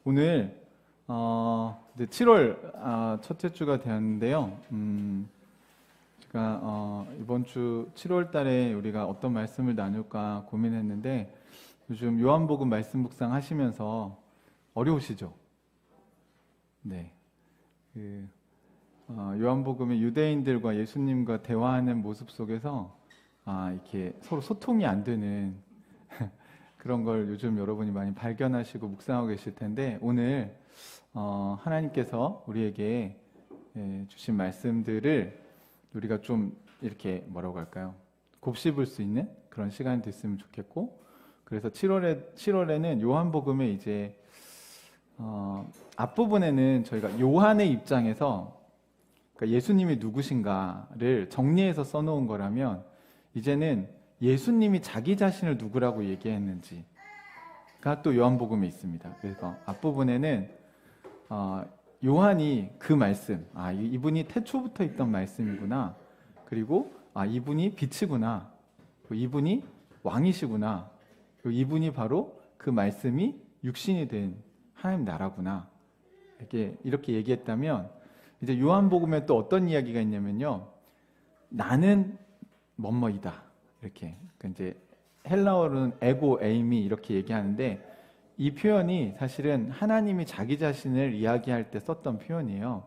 오늘 이제 7월 첫째 주가 되었는데요. 제가 이번 주 7월 달에 우리가 어떤 말씀을 나눌까 고민했는데 요즘 요한복음 말씀 묵상 하시면서 어려우시죠? 네. 요한복음의 유대인들과 예수님과 대화하는 모습 속에서 이렇게 서로 소통이 안 되는 그런 걸 요즘 여러분이 많이 발견하시고 묵상하고 계실 텐데 오늘 하나님께서 우리에게 주신 말씀들을 우리가 좀 이렇게 뭐라고 할까요? 곱씹을 수 있는 그런 시간이 됐으면 좋겠고, 그래서 7월에는 요한복음의 이제 앞부분에는 저희가 요한의 입장에서 그러니까 예수님이 누구신가를 정리해서 써놓은 거라면, 이제는 예수님이 자기 자신을 누구라고 얘기했는지가 또 요한복음에 있습니다. 그래서 앞부분에는 요한이 그 말씀, 이분이 태초부터 있던 말씀이구나, 그리고 이분이 빛이구나, 이분이 왕이시구나, 이분이 바로 그 말씀이 육신이 된 하나님 나라구나, 이렇게 얘기했다면, 이제 요한복음에 또 어떤 이야기가 있냐면요, 나는 뭐뭐이다, 이렇게. 그러니까 이제 헬라어로는 에고 에이미 이렇게 얘기하는데, 이 표현이 사실은 하나님이 자기 자신을 이야기할 때 썼던 표현이에요.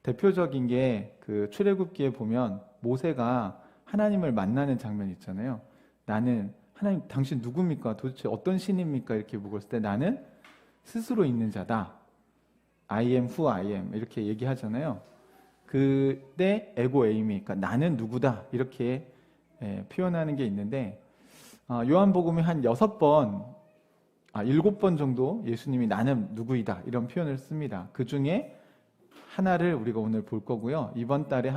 대표적인 게 그 출애굽기에 보면 모세가 하나님을 만나는 장면 있잖아요. 나는 하나님, 당신 누굽니까? 도대체 어떤 신입니까? 이렇게 물었을 때 나는 스스로 있는 자다. I am who I am 이렇게 얘기하잖아요. 그때 에고 에이미, 그러니까 나는 누구다 이렇게 표현하는 게 있는데, 요한복음에 한 6번, 7번 정도 예수님이 나는 누구이다 이런 표현을 씁니다. 그 중에 하나를 우리가 오늘 볼 거고요. 이번 달에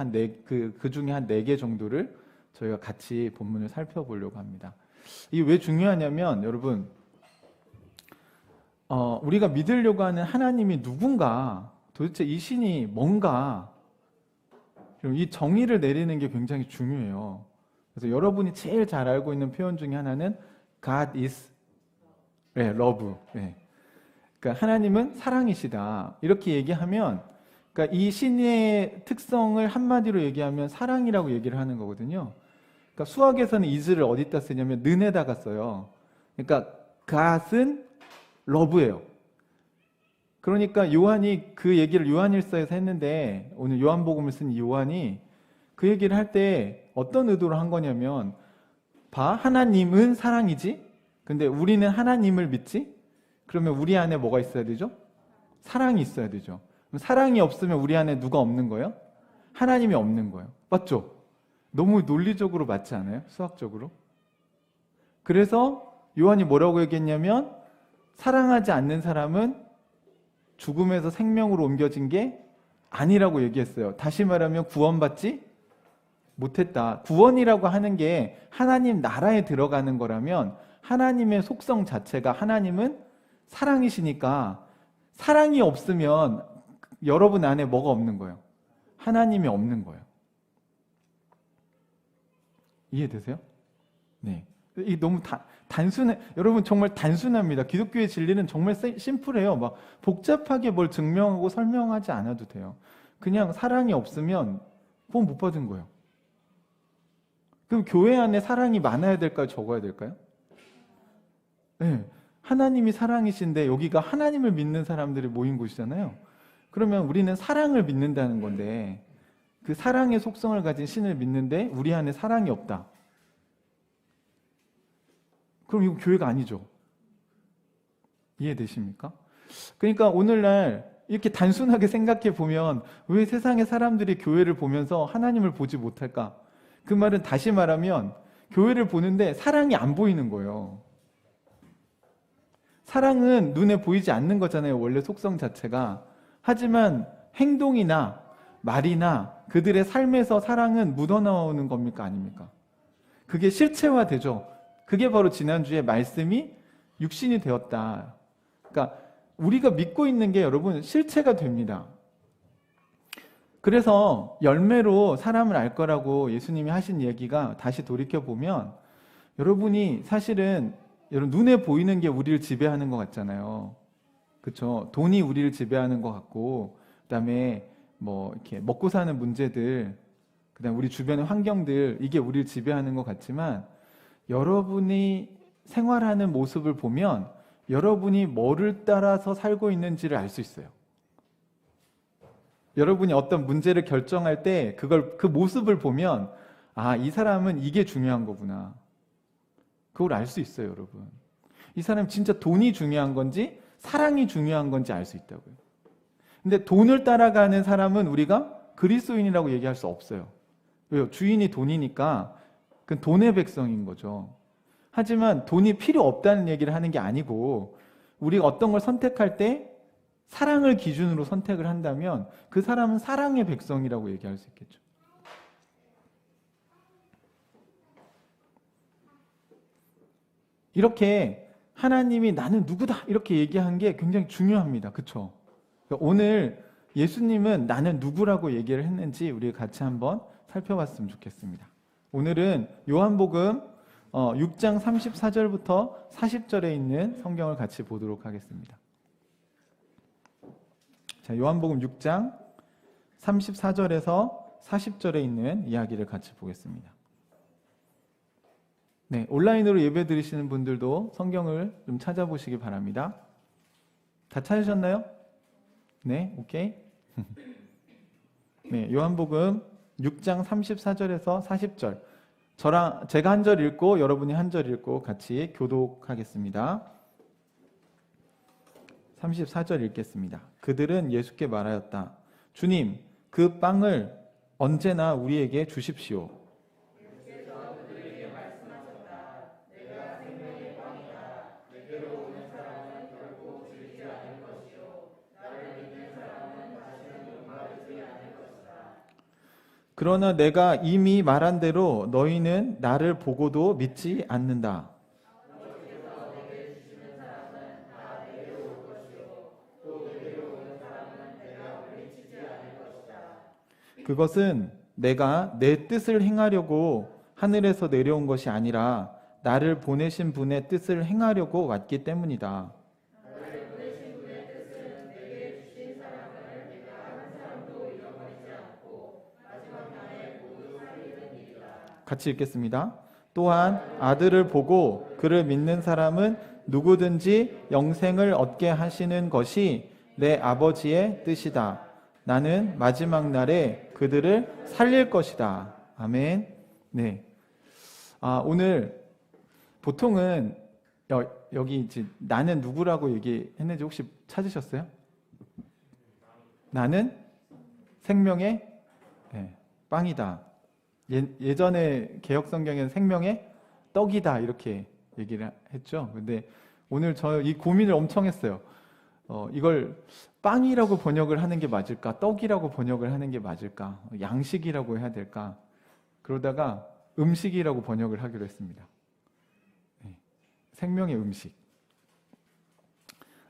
그 중에 한 4개 정도를 저희가 같이 본문을 살펴보려고 합니다. 이게 왜 중요하냐면, 여러분, 우리가 믿으려고 하는 하나님이 누군가, 도대체 이 신이 뭔가, 이 정의를 내리는 게 굉장히 중요해요. 그래서 여러분이 제일 잘 알고 있는 표현 중에 하나는 God is love. 그러니까 하나님은 사랑이시다. 이렇게 얘기하면, 그러니까 이 신의 특성을 한마디로 얘기하면 사랑이라고 얘기를 하는 거거든요. 그러니까 수학에서는 is를 어디다 쓰냐면 는에다가 써요. 그러니까 God은 love예요. 그러니까 요한이 그 얘기를 요한일서에서 했는데, 오늘 요한복음을 쓴 요한이 그 얘기를 할 때 어떤 의도로 한 거냐면, 하나님은 사랑이지? 근데 우리는 하나님을 믿지? 그러면 우리 안에 뭐가 있어야 되죠? 사랑이 있어야 되죠. 그럼 사랑이 없으면 우리 안에 누가 없는 거예요? 하나님이 없는 거예요. 맞죠? 너무 논리적으로 맞지 않아요? 수학적으로? 그래서 요한이 뭐라고 얘기했냐면, 사랑하지 않는 사람은 죽음에서 생명으로 옮겨진 게 아니라고 얘기했어요. 다시 말하면 구원받지 못했다. 구원이라고 하는 게 하나님 나라에 들어가는 거라면, 하나님의 속성 자체가, 하나님은 사랑이시니까 사랑이 없으면 여러분 안에 뭐가 없는 거예요? 하나님이 없는 거예요. 이해되세요? 네. 이 너무 단순해. 여러분, 정말 단순합니다. 기독교의 진리는 정말 심플해요. 막 복잡하게 뭘 증명하고 설명하지 않아도 돼요. 그냥 사랑이 없으면 구원 못 받은 거예요. 그럼 교회 안에 사랑이 많아야 될까요? 적어야 될까요? 네. 하나님이 사랑이신데 여기가 하나님을 믿는 사람들이 모인 곳이잖아요. 그러면 우리는 사랑을 믿는다는 건데, 그 사랑의 속성을 가진 신을 믿는데 우리 안에 사랑이 없다. 그럼 이거 교회가 아니죠. 이해되십니까? 그러니까 오늘날 이렇게 단순하게 생각해 보면 왜 세상의 사람들이 교회를 보면서 하나님을 보지 못할까? 그 말은 다시 말하면 교회를 보는데 사랑이 안 보이는 거예요. 사랑은 눈에 보이지 않는 거잖아요, 원래 속성 자체가. 하지만 행동이나 말이나 그들의 삶에서 사랑은 묻어나오는 겁니까? 아닙니까? 그게 실체화되죠. 그게 바로 지난주에 말씀이 육신이 되었다. 그러니까 우리가 믿고 있는 게, 여러분, 실체가 됩니다. 그래서 열매로 사람을 알 거라고 예수님이 하신 얘기가, 다시 돌이켜보면 여러분이 사실은 여러분 눈에 보이는 게 우리를 지배하는 것 같잖아요. 그쵸? 돈이 우리를 지배하는 것 같고, 그다음에 뭐 이렇게 먹고 사는 문제들, 그다음 우리 주변의 환경들, 이게 우리를 지배하는 것 같지만, 여러분이 생활하는 모습을 보면 여러분이 뭐를 따라서 살고 있는지를 알 수 있어요. 여러분이 어떤 문제를 결정할 때 그 모습을 보면, 아, 이 사람은 이게 중요한 거구나. 그걸 알 수 있어요, 여러분. 이 사람 진짜 돈이 중요한 건지 사랑이 중요한 건지 알 수 있다고요. 근데 돈을 따라가는 사람은 우리가 그리스도인이라고 얘기할 수 없어요. 왜요? 주인이 돈이니까 그 돈의 백성인 거죠. 하지만 돈이 필요 없다는 얘기를 하는 게 아니고, 우리가 어떤 걸 선택할 때 사랑을 기준으로 선택을 한다면 그 사람은 사랑의 백성이라고 얘기할 수 있겠죠. 이렇게 하나님이 나는 누구다 이렇게 얘기한 게 굉장히 중요합니다. 그렇죠? 오늘 예수님은 나는 누구라고 얘기를 했는지 우리 같이 한번 살펴봤으면 좋겠습니다. 오늘은 요한복음 6장 34절부터 40절에 있는 성경을 같이 보도록 하겠습니다. 자, 요한복음 6장 34절에서 40절에 있는 이야기를 같이 보겠습니다. 네, 온라인으로 예배 드리시는 분들도 성경을 좀 찾아보시기 바랍니다. 다 찾으셨나요? 네, 오케이. 네, 요한복음 6장 34절에서 40절. 제가 한 절 읽고 여러분이 한 절 읽고 같이 교독하겠습니다. 34절 읽겠습니다. 그들은 예수께 말하였다. 주님, 그 빵을 언제나 우리에게 주십시오. 그러나 내가 이미 말한 대로 너희는 나를 보고도 믿지 않는다. 그것은 내가 내 뜻을 행하려고 하늘에서 내려온 것이 아니라 나를 보내신 분의 뜻을 행하려고 왔기 때문이다. 같이 읽겠습니다. 또한 아들을 보고 그를 믿는 사람은 누구든지 영생을 얻게 하시는 것이 내 아버지의 뜻이다. 나는 마지막 날에 그들을 살릴 것이다. 아멘. 네. 오늘 보통은 여기 이제 나는 누구라고 얘기했는지 혹시 찾으셨어요? 나는 생명의 빵이다. 예전에 개역 성경에는 생명의 떡이다 이렇게 얘기를 했죠. 근데 오늘 저 이 고민을 엄청 했어요. 이걸 빵이라고 번역을 하는 게 맞을까? 떡이라고 번역을 하는 게 맞을까? 양식이라고 해야 될까? 그러다가 음식이라고 번역을 하기로 했습니다. 생명의 음식.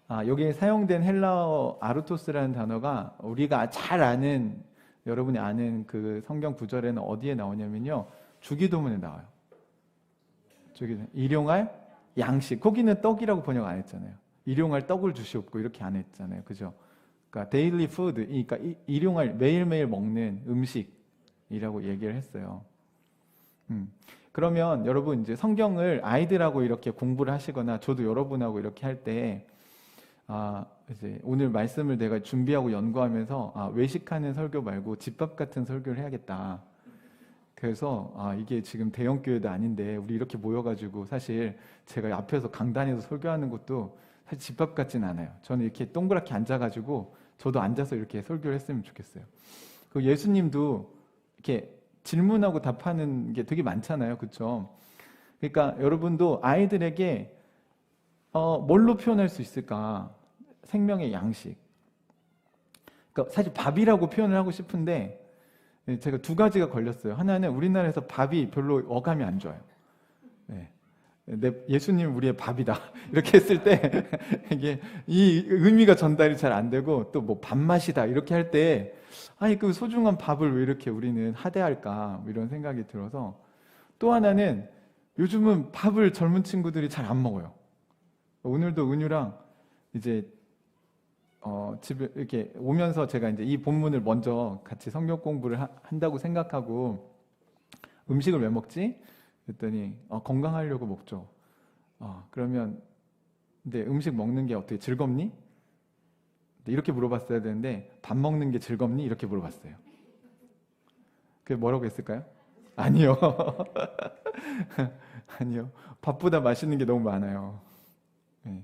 여기에 사용된 헬라어 아르토스라는 단어가 우리가 잘 아는, 여러분이 아는 그 성경 구절에는 어디에 나오냐면요, 주기도문에 나와요. 일용할 양식. 거기는 떡이라고 번역 안 했잖아요. 일용할 떡을 주시옵고 이렇게 안 했잖아요. 그죠? 그러니까 daily food, 그러니까 일용할 매일매일 먹는 음식이라고 얘기를 했어요. 그러면 여러분 이제 성경을 아이들하고 이렇게 공부를 하시거나 저도 여러분하고 이렇게 할 때 이제 오늘 말씀을 내가 준비하고 연구하면서 외식하는 설교 말고 집밥 같은 설교를 해야겠다. 그래서 이게 지금 대형 교회도 아닌데 우리 이렇게 모여가지고 사실 제가 앞에서 강단에서 설교하는 것도 사실 집밥 같진 않아요. 저는 이렇게 동그랗게 앉아가지고 저도 앉아서 이렇게 설교를 했으면 좋겠어요. 그 예수님도 이렇게 질문하고 답하는 게 되게 많잖아요. 그렇죠? 그러니까 여러분도 아이들에게 뭘로 표현할 수 있을까? 생명의 양식. 그러니까 사실 밥이라고 표현을 하고 싶은데 제가 두 가지가 걸렸어요. 하나는 우리나라에서 밥이 별로 어감이 안 좋아요. 예수님 우리의 밥이다 이렇게 했을 때 이게 이 의미가 전달이 잘 안 되고, 또 뭐 밥맛이다 이렇게 할 때 그 소중한 밥을 왜 이렇게 우리는 하대할까 이런 생각이 들어서, 또 하나는 요즘은 밥을 젊은 친구들이 잘 안 먹어요. 오늘도 은유랑 이제 집에 이렇게 오면서 제가 이제 이 본문을 먼저 같이 성경 공부를 한다고 생각하고 음식을 왜 먹지? 그랬더니 건강하려고 먹죠. 그러면 근데 음식 먹는 게 어떻게 즐겁니? 이렇게 물어봤어야 되는데 밥 먹는 게 즐겁니? 이렇게 물어봤어요. 그게 뭐라고 했을까요? 아니요. 아니요. 밥보다 맛있는 게 너무 많아요. 네.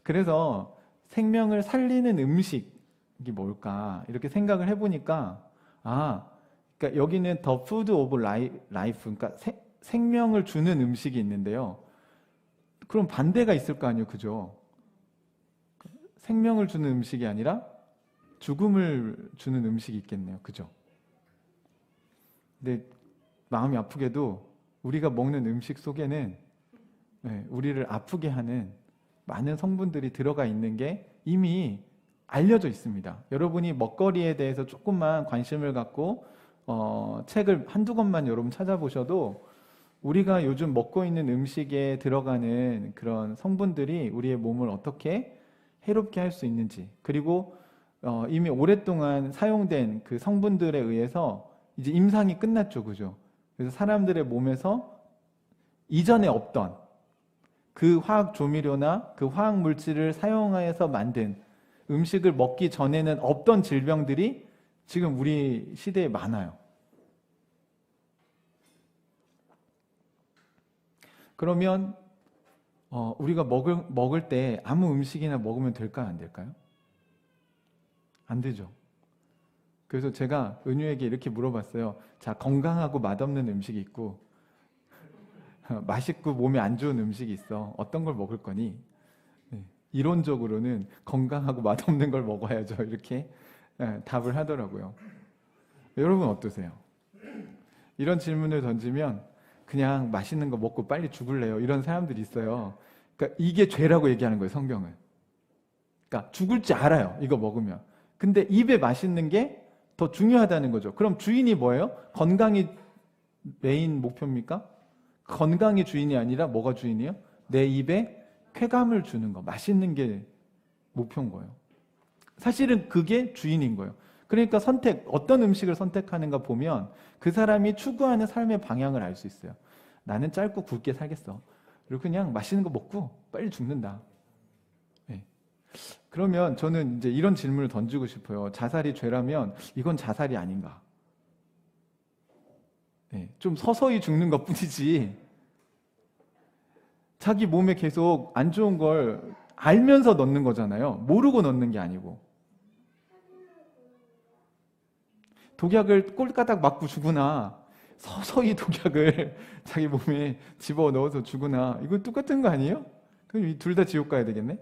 그래서 생명을 살리는 음식이 뭘까? 이렇게 생각을 해보니까, 그러니까 여기는 The Food of Life, 그러니까 생명을 주는 음식이 있는데요. 그럼 반대가 있을 거 아니에요, 그죠? 생명을 주는 음식이 아니라 죽음을 주는 음식이 있겠네요, 그죠? 근데 마음이 아프게도 우리가 먹는 음식 속에는 우리를 아프게 하는 많은 성분들이 들어가 있는 게 이미 알려져 있습니다. 여러분이 먹거리에 대해서 조금만 관심을 갖고 책을 한두 권만 여러분 찾아보셔도 우리가 요즘 먹고 있는 음식에 들어가는 그런 성분들이 우리의 몸을 어떻게 해롭게 할 수 있는지, 그리고 이미 오랫동안 사용된 그 성분들에 의해서 이제 임상이 끝났죠, 그죠? 그래서 사람들의 몸에서 이전에 없던 그 화학 조미료나 그 화학 물질을 사용해서 만든 음식을 먹기 전에는 없던 질병들이 지금 우리 시대에 많아요. 그러면 우리가 먹을 때 아무 음식이나 먹으면 될까요? 안 될까요? 안 되죠. 그래서 제가 은유에게 이렇게 물어봤어요. 자, 건강하고 맛없는 음식이 있고 맛있고 몸에 안 좋은 음식이 있어. 어떤 걸 먹을 거니? 네, 이론적으로는 건강하고 맛없는 걸 먹어야죠. 이렇게 답을 하더라고요. 여러분 어떠세요? 이런 질문을 던지면 그냥 맛있는 거 먹고 빨리 죽을래요. 이런 사람들이 있어요. 그러니까 이게 죄라고 얘기하는 거예요, 성경은. 그러니까 죽을 줄 알아요, 이거 먹으면. 근데 입에 맛있는 게 더 중요하다는 거죠. 그럼 주인이 뭐예요? 건강이 메인 목표입니까? 건강이 주인이 아니라 뭐가 주인이에요? 내 입에 쾌감을 주는 거, 맛있는 게 목표인 거예요. 사실은 그게 주인인 거예요. 그러니까 어떤 음식을 선택하는가 보면 그 사람이 추구하는 삶의 방향을 알 수 있어요. 나는 짧고 굵게 살겠어. 그리고 그냥 맛있는 거 먹고 빨리 죽는다. 네. 그러면 저는 이제 이런 질문을 던지고 싶어요. 자살이 죄라면 이건 자살이 아닌가? 네. 좀 서서히 죽는 것 뿐이지. 자기 몸에 계속 안 좋은 걸 알면서 넣는 거잖아요. 모르고 넣는 게 아니고. 독약을 꼴까닥 맞고 죽으나 서서히 독약을 자기 몸에 집어넣어서 죽으나 이거 똑같은 거 아니에요? 그럼 둘 다 지옥 가야 되겠네?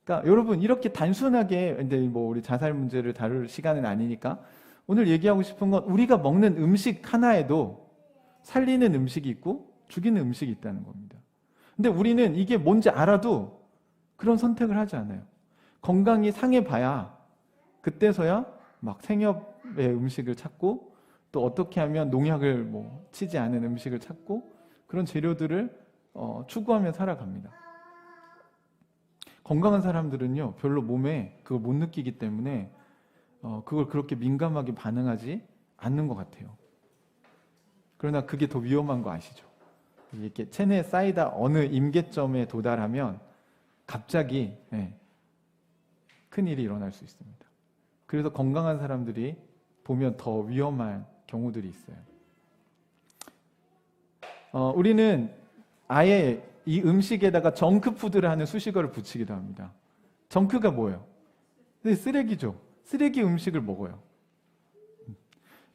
그러니까 여러분 이렇게 단순하게 근데 뭐 우리 자살 문제를 다룰 시간은 아니니까 오늘 얘기하고 싶은 건 우리가 먹는 음식 하나에도 살리는 음식이 있고 죽이는 음식이 있다는 겁니다. 근데 우리는 이게 뭔지 알아도 그런 선택을 하지 않아요. 건강이 상해봐야 그때서야 막 생협의 음식을 찾고 또 어떻게 하면 농약을 뭐 치지 않은 음식을 찾고 그런 재료들을 추구하며 살아갑니다. 건강한 사람들은요 별로 몸에 그걸 못 느끼기 때문에 그걸 그렇게 민감하게 반응하지 않는 것 같아요. 그러나 그게 더 위험한 거 아시죠? 이렇게 체내에 쌓이다 어느 임계점에 도달하면 갑자기 큰일이 일어날 수 있습니다. 그래서 건강한 사람들이 보면 더 위험한 경우들이 있어요. 우리는 아예 이 음식에다가 정크푸드를 하는 수식어를 붙이기도 합니다. 정크가 뭐예요? 쓰레기죠. 쓰레기 음식을 먹어요.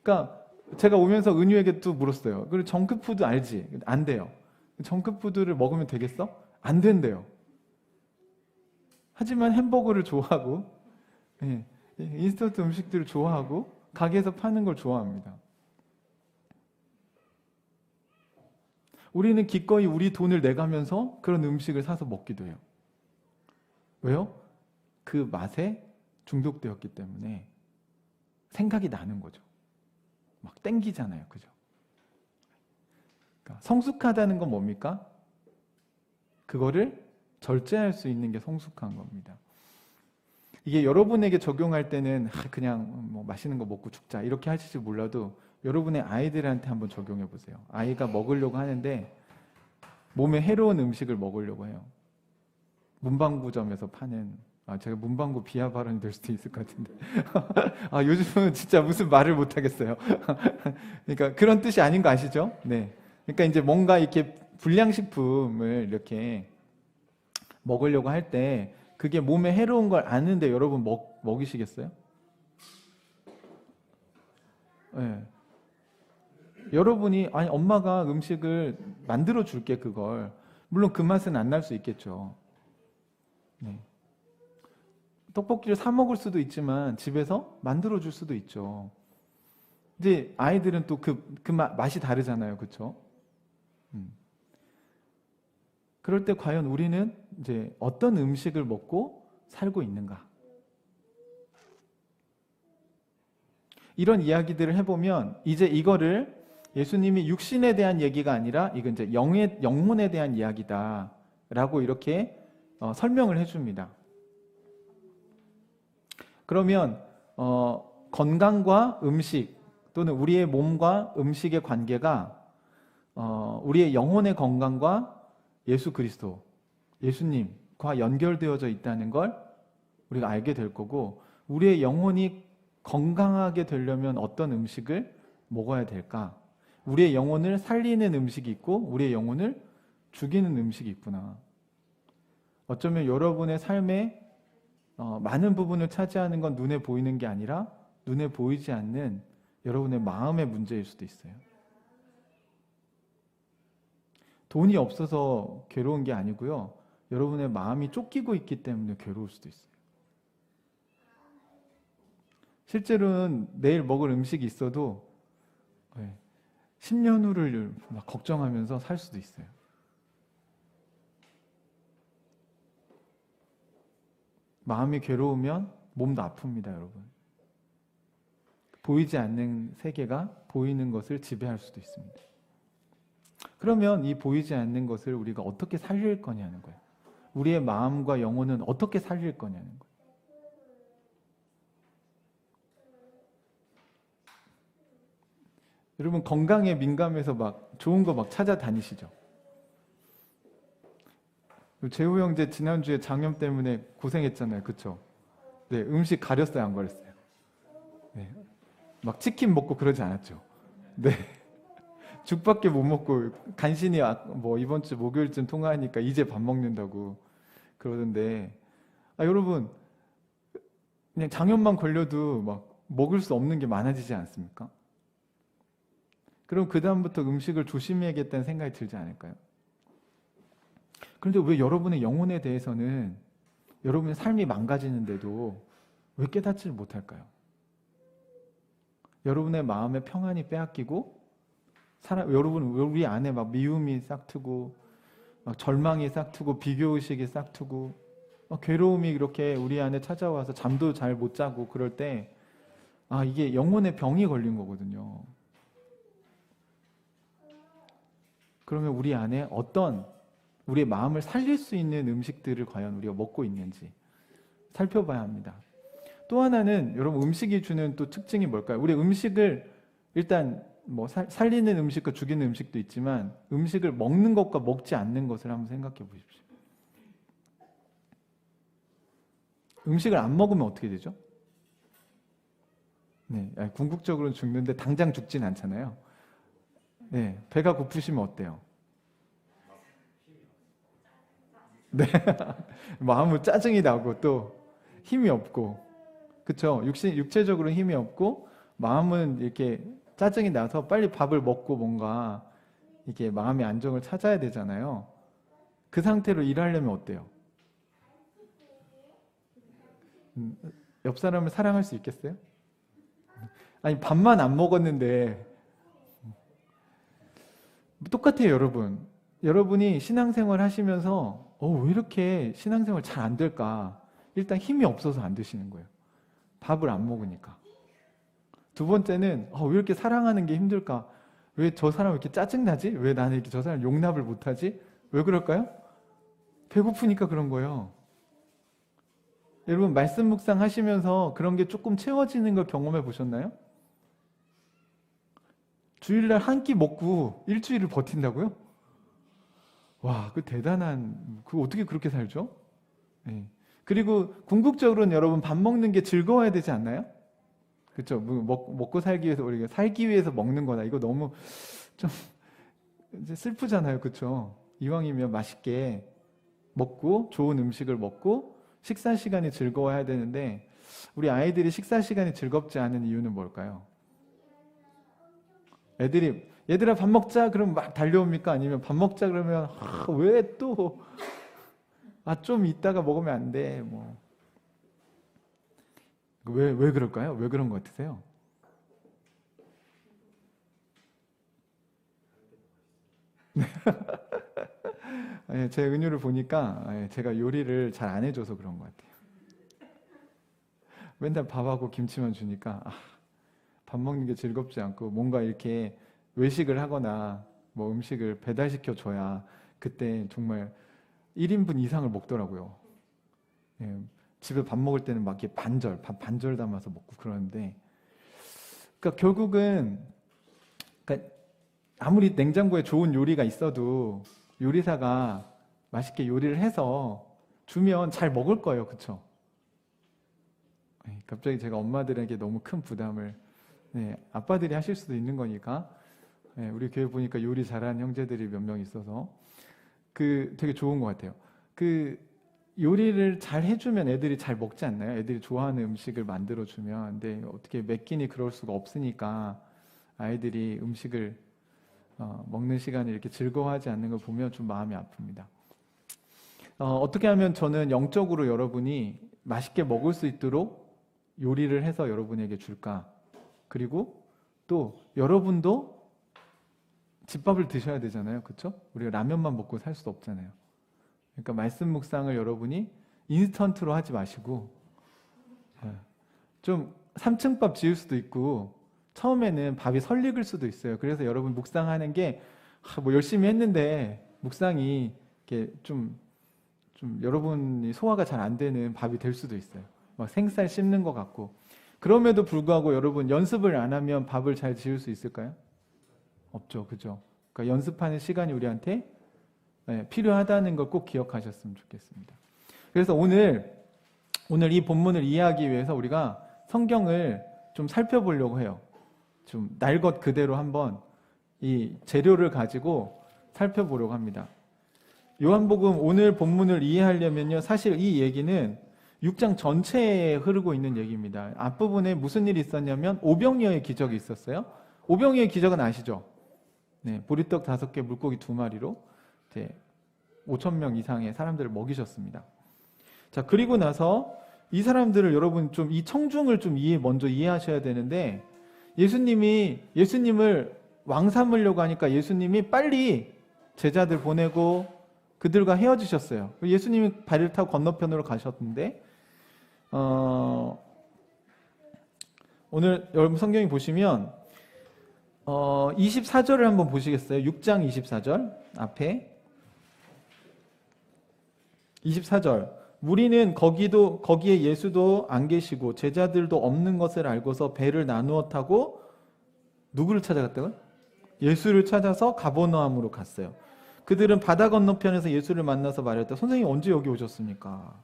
그러니까 제가 오면서 은유에게 또 물었어요. 그리고 정크푸드 알지? 안 돼요. 정크푸드를 먹으면 되겠어? 안 된대요. 하지만 햄버거를 좋아하고 인스턴트 음식들을 좋아하고 가게에서 파는 걸 좋아합니다. 우리는 기꺼이 우리 돈을 내가면서 그런 음식을 사서 먹기도 해요. 왜요? 그 맛에 중독되었기 때문에 생각이 나는 거죠. 막 땡기잖아요. 그죠? 그러니까 성숙하다는 건 뭡니까? 그거를 절제할 수 있는 게 성숙한 겁니다. 이게 여러분에게 적용할 때는 그냥 뭐 맛있는 거 먹고 죽자 이렇게 하실지 몰라도 여러분의 아이들한테 한번 적용해 보세요. 아이가 먹으려고 하는데 몸에 해로운 음식을 먹으려고 해요. 문방구점에서 파는, 제가 문방구 비하 발언이 될 수도 있을 것 같은데 요즘은 진짜 무슨 말을 못 하겠어요. 그러니까 그런 뜻이 아닌 거 아시죠? 네. 그러니까 이제 뭔가 이렇게 불량식품을 이렇게 먹으려고 할 때 그게 몸에 해로운 걸 아는데 여러분 먹이시겠어요? 네. 여러분이 엄마가 음식을 만들어 줄게 그걸 물론 그 맛은 안 날 수 있겠죠. 네. 떡볶이를 사 먹을 수도 있지만 집에서 만들어 줄 수도 있죠. 이제 아이들은 또 그 맛이 다르잖아요, 그렇죠? 그럴 때 과연 우리는 이제 어떤 음식을 먹고 살고 있는가? 이런 이야기들을 해보면 이제 이거를 예수님이 육신에 대한 얘기가 아니라 이건 이제 영혼에 대한 이야기다라고 이렇게 설명을 해줍니다. 그러면 건강과 음식 또는 우리의 몸과 음식의 관계가 우리의 영혼의 건강과 예수 그리스도, 예수님과 연결되어져 있다는 걸 우리가 알게 될 거고 우리의 영혼이 건강하게 되려면 어떤 음식을 먹어야 될까? 우리의 영혼을 살리는 음식이 있고 우리의 영혼을 죽이는 음식이 있구나. 어쩌면 여러분의 삶에 많은 부분을 차지하는 건 눈에 보이는 게 아니라 눈에 보이지 않는 여러분의 마음의 문제일 수도 있어요. 돈이 없어서 괴로운 게 아니고요. 여러분의 마음이 쫓기고 있기 때문에 괴로울 수도 있어요. 실제로는 내일 먹을 음식이 있어도 10년 후를 막 걱정하면서 살 수도 있어요. 마음이 괴로우면 몸도 아픕니다, 여러분. 보이지 않는 세계가 보이는 것을 지배할 수도 있습니다. 그러면 이 보이지 않는 것을 우리가 어떻게 살릴 거냐는 거예요. 우리의 마음과 영혼은 어떻게 살릴 거냐는 거예요. 여러분 건강에 민감해서 막 좋은 거 막 찾아다니시죠? 재호 형제 지난주에 장염 때문에 고생했잖아요. 그쵸? 네, 음식 가렸어요? 안 가렸어요? 네, 막 치킨 먹고 그러지 않았죠? 네. 죽밖에 못 먹고 간신히 뭐 이번 주 목요일쯤 통화하니까 이제 밥 먹는다고 그러던데 여러분 그냥 장염만 걸려도 막 먹을 수 없는 게 많아지지 않습니까? 그럼 그 다음부터 음식을 조심해야겠다는 생각이 들지 않을까요? 그런데 왜 여러분의 영혼에 대해서는 여러분의 삶이 망가지는데도 왜 깨닫지를 못할까요? 여러분의 마음의 평안이 빼앗기고 여러분 우리 안에 막 미움이 싹트고 막 절망이 싹트고 비교의식이 싹트고 막 괴로움이 이렇게 우리 안에 찾아와서 잠도 잘 못 자고 그럴 때 이게 영혼의 병이 걸린 거거든요. 그러면 우리 안에 어떤 우리의 마음을 살릴 수 있는 음식들을 과연 우리가 먹고 있는지 살펴봐야 합니다. 또 하나는 여러분 음식이 주는 또 특징이 뭘까요? 우리 음식을 일단 뭐 살리는 음식과 죽이는 음식도 있지만 음식을 먹는 것과 먹지 않는 것을 한번 생각해 보십시오. 음식을 안 먹으면 어떻게 되죠? 네, 궁극적으로는 죽는데 당장 죽진 않잖아요. 네, 배가 고프시면 어때요? 네, 마음은 짜증이 나고 또 힘이 없고, 그렇죠? 육체적으로는 힘이 없고 마음은 이렇게 짜증이 나서 빨리 밥을 먹고 뭔가 이게 마음의 안정을 찾아야 되잖아요. 그 상태로 일하려면 어때요? 옆 사람을 사랑할 수 있겠어요? 아니 밥만 안 먹었는데 똑같아요, 여러분. 여러분이 신앙생활 하시면서 왜 이렇게 신앙생활 잘 안 될까? 일단 힘이 없어서 안 되시는 거예요. 밥을 안 먹으니까. 두 번째는 왜 이렇게 사랑하는 게 힘들까? 왜 저 사람 왜 이렇게 짜증나지? 왜 나는 이렇게 저 사람 용납을 못하지? 왜 그럴까요? 배고프니까 그런 거예요. 여러분 말씀 묵상 하시면서 그런 게 조금 채워지는 걸 경험해 보셨나요? 주일날 한 끼 먹고 일주일을 버틴다고요? 와, 그 대단한, 그 어떻게 그렇게 살죠? 네. 그리고 궁극적으로는 여러분 밥 먹는 게 즐거워야 되지 않나요? 그렇죠? 먹고 살기 위해서 우리가 살기 위해서 먹는 거다. 이거 너무 좀 이제 슬프잖아요. 그렇죠? 이왕이면 맛있게 먹고 좋은 음식을 먹고 식사 시간이 즐거워야 되는데 우리 아이들이 식사 시간이 즐겁지 않은 이유는 뭘까요? 애들이 얘들아 밥 먹자 그러면 막 달려옵니까? 아니면 밥 먹자 그러면 왜 또 좀 이따가 먹으면 안 돼. 뭐. 왜 그럴까요? 왜 그런 것 같으세요? 제 은유를 보니까 제가 요리를 잘 안 해줘서 그런 것 같아요. 맨날 밥하고 김치만 주니까 밥 먹는 게 즐겁지 않고 뭔가 이렇게 외식을 하거나 뭐 음식을 배달시켜 줘야 그때 정말 1인분 이상을 먹더라고요. 예, 집에 밥 먹을 때는 막 이렇게 밥 반절 담아서 먹고 그러는데, 그러니까 결국은, 그러니까 아무리 냉장고에 좋은 요리가 있어도 요리사가 맛있게 요리를 해서 주면 잘 먹을 거예요, 그렇죠? 갑자기 제가 엄마들에게 너무 큰 부담을, 아빠들이 하실 수도 있는 거니까, 우리 교회 보니까 요리 잘하는 형제들이 몇 명 있어서 되게 좋은 것 같아요. 요리를 잘 해주면 애들이 잘 먹지 않나요? 애들이 좋아하는 음식을 만들어주면. 근데 어떻게 몇 끼니 그럴 수가 없으니까 아이들이 음식을 먹는 시간을 이렇게 즐거워하지 않는 걸 보면 좀 마음이 아픕니다. 어떻게 하면 저는 영적으로 여러분이 맛있게 먹을 수 있도록 요리를 해서 여러분에게 줄까? 그리고 또 여러분도 집밥을 드셔야 되잖아요. 그렇죠? 우리가 라면만 먹고 살 수도 없잖아요. 그러니까 말씀 묵상을 여러분이 인스턴트로 하지 마시고 좀 3층밥 지을 수도 있고 처음에는 밥이 설익을 수도 있어요. 그래서 여러분 묵상하는 게 뭐 열심히 했는데 묵상이 이렇게 좀 여러분이 소화가 잘 안 되는 밥이 될 수도 있어요. 막 생쌀 씹는 것 같고. 그럼에도 불구하고 여러분 연습을 안 하면 밥을 잘 지을 수 있을까요? 없죠. 그죠? 그러니까 연습하는 시간이 우리한테 필요하다는 걸 꼭 기억하셨으면 좋겠습니다. 그래서 오늘 이 본문을 이해하기 위해서 우리가 성경을 좀 살펴보려고 해요. 좀 날 것 그대로 한번 이 재료를 가지고 살펴보려고 합니다. 요한복음 오늘 본문을 이해하려면요, 사실 이 얘기는 6장 전체에 흐르고 있는 얘기입니다. 앞부분에 무슨 일이 있었냐면 오병이어의 기적이 있었어요. 오병이어의 기적은 아시죠? 네, 보리떡 5개, 물고기 2마리로 5,000명 이상의 사람들을 먹이셨습니다. 자, 그리고 나서 이 사람들을 여러분 좀 이 청중을 좀 먼저 이해하셔야 되는데, 예수님을 왕 삼으려고 하니까 예수님이 빨리 제자들 보내고 그들과 헤어지셨어요. 예수님이 배를 타고 건너편으로 가셨는데, 오늘 여러분 성경에 보시면 24절을 한번 보시겠어요? 6장 24절 앞에 24절, 무리는 거기에 예수도 안 계시고 제자들도 없는 것을 알고서 배를 나누어 타고 누구를 찾아갔다고요? 예수를 찾아서 가버나움으로 갔어요. 그들은 바다 건너편에서 예수를 만나서 말했다. 선생님 언제 여기 오셨습니까?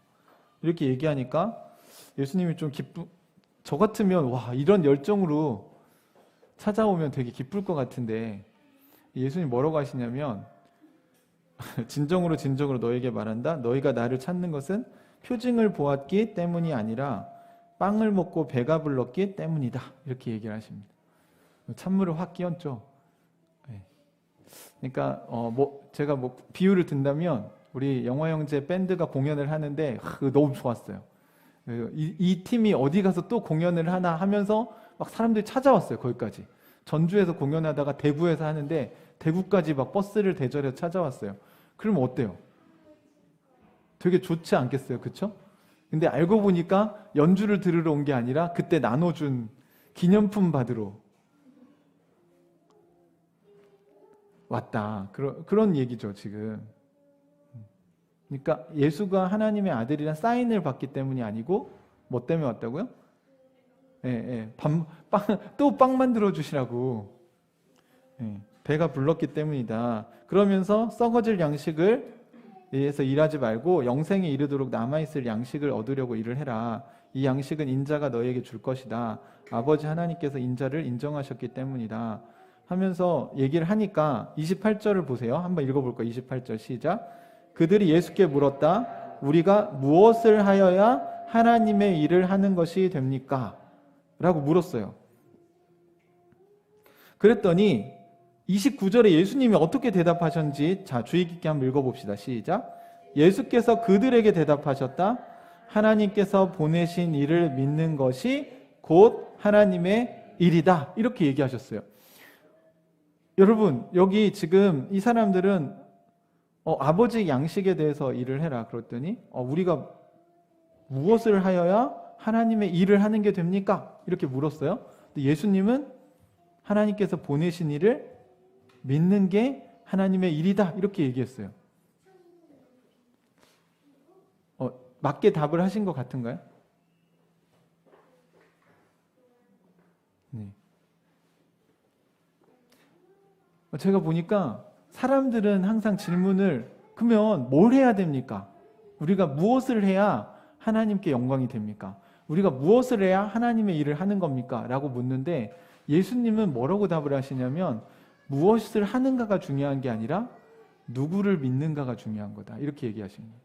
이렇게 얘기하니까 예수님이 좀 저 같으면 와, 이런 열정으로 찾아오면 되게 기쁠 것 같은데, 예수님 뭐라고 하시냐면 진정으로 너에게 말한다. 너희가 나를 찾는 것은 표징을 보았기 때문이 아니라 빵을 먹고 배가 불렀기 때문이다. 이렇게 얘기를 하십니다. 찬물을 확 끼얹죠. 그러니까 제가 비유를 든다면 우리 영화 형제 밴드가 공연을 하는데 너무 좋았어요. 이 팀이 어디 가서 또 공연을 하나 하면서 막 사람들이 찾아왔어요. 거기까지. 전주에서 공연하다가 대구에서 하는데 대구까지 막 버스를 대절해서 찾아왔어요. 그러면 어때요? 되게 좋지 않겠어요? 그쵸? 근데 알고 보니까 연주를 들으러 온 게 아니라 그때 나눠준 기념품 받으러 왔다. 그런 얘기죠, 지금. 그러니까 예수가 하나님의 아들이란 사인을 받기 때문이 아니고 뭐 때문에 왔다고요? 또 빵 만들어 주시라고. 배가 불렀기 때문이다. 그러면서 썩어질 양식을 위해서 일하지 말고 영생에 이르도록 남아있을 양식을 얻으려고 일을 해라. 이 양식은 인자가 너에게 줄 것이다. 아버지 하나님께서 인자를 인정하셨기 때문이다. 하면서 얘기를 하니까 28절을 보세요. 한번 읽어볼까요? 28절 시작. 그들이 예수께 물었다. 우리가 무엇을 하여야 하나님의 일을 하는 것이 됩니까? 라고 물었어요. 그랬더니 29절에 예수님이 어떻게 대답하셨는지 자 주의 깊게 한번 읽어봅시다. 시작. 예수께서 그들에게 대답하셨다. 하나님께서 보내신 일을 믿는 것이 곧 하나님의 일이다. 이렇게 얘기하셨어요. 여러분 여기 지금 이 사람들은 아버지 양식에 대해서 일을 해라 그랬더니 우리가 무엇을 하여야 하나님의 일을 하는 게 됩니까? 이렇게 물었어요. 근데 예수님은 하나님께서 보내신 일을 믿는 게 하나님의 일이다 이렇게 얘기했어요. 맞게 답을 하신 것 같은가요? 네. 제가 보니까 사람들은 항상 질문을 그러면 뭘 해야 됩니까? 우리가 무엇을 해야 하나님께 영광이 됩니까? 우리가 무엇을 해야 하나님의 일을 하는 겁니까? 라고 묻는데 예수님은 뭐라고 답을 하시냐면 무엇을 하는가가 중요한 게 아니라 누구를 믿는가가 중요한 거다. 이렇게 얘기하십니다.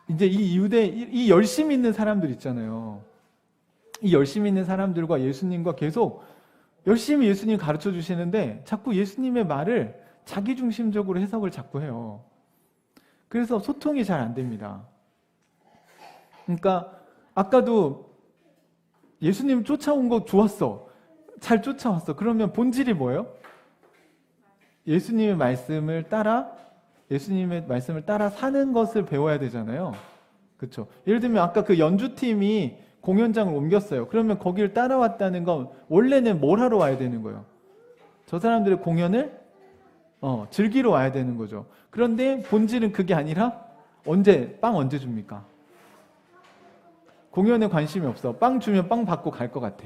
이제 이 열심히 있는 사람들 있잖아요. 이 열심히 있는 사람들과 예수님과 계속 열심히 예수님 가르쳐 주시는데 자꾸 예수님의 말을 자기중심적으로 해석을 자꾸 해요. 그래서 소통이 잘 안 됩니다. 그러니까 아까도 예수님 쫓아온 거 좋았어. 잘 쫓아왔어. 그러면 본질이 뭐예요? 예수님의 말씀을 따라 사는 것을 배워야 되잖아요. 그렇죠? 예를 들면 아까 그 연주팀이 공연장을 옮겼어요. 그러면 거기를 따라왔다는 건 원래는 뭘 하러 와야 되는 거예요? 저 사람들의 공연을 즐기러 와야 되는 거죠. 그런데 본질은 그게 아니라 빵 언제 줍니까? 공연에 관심이 없어. 빵 주면 빵 받고 갈 것 같아.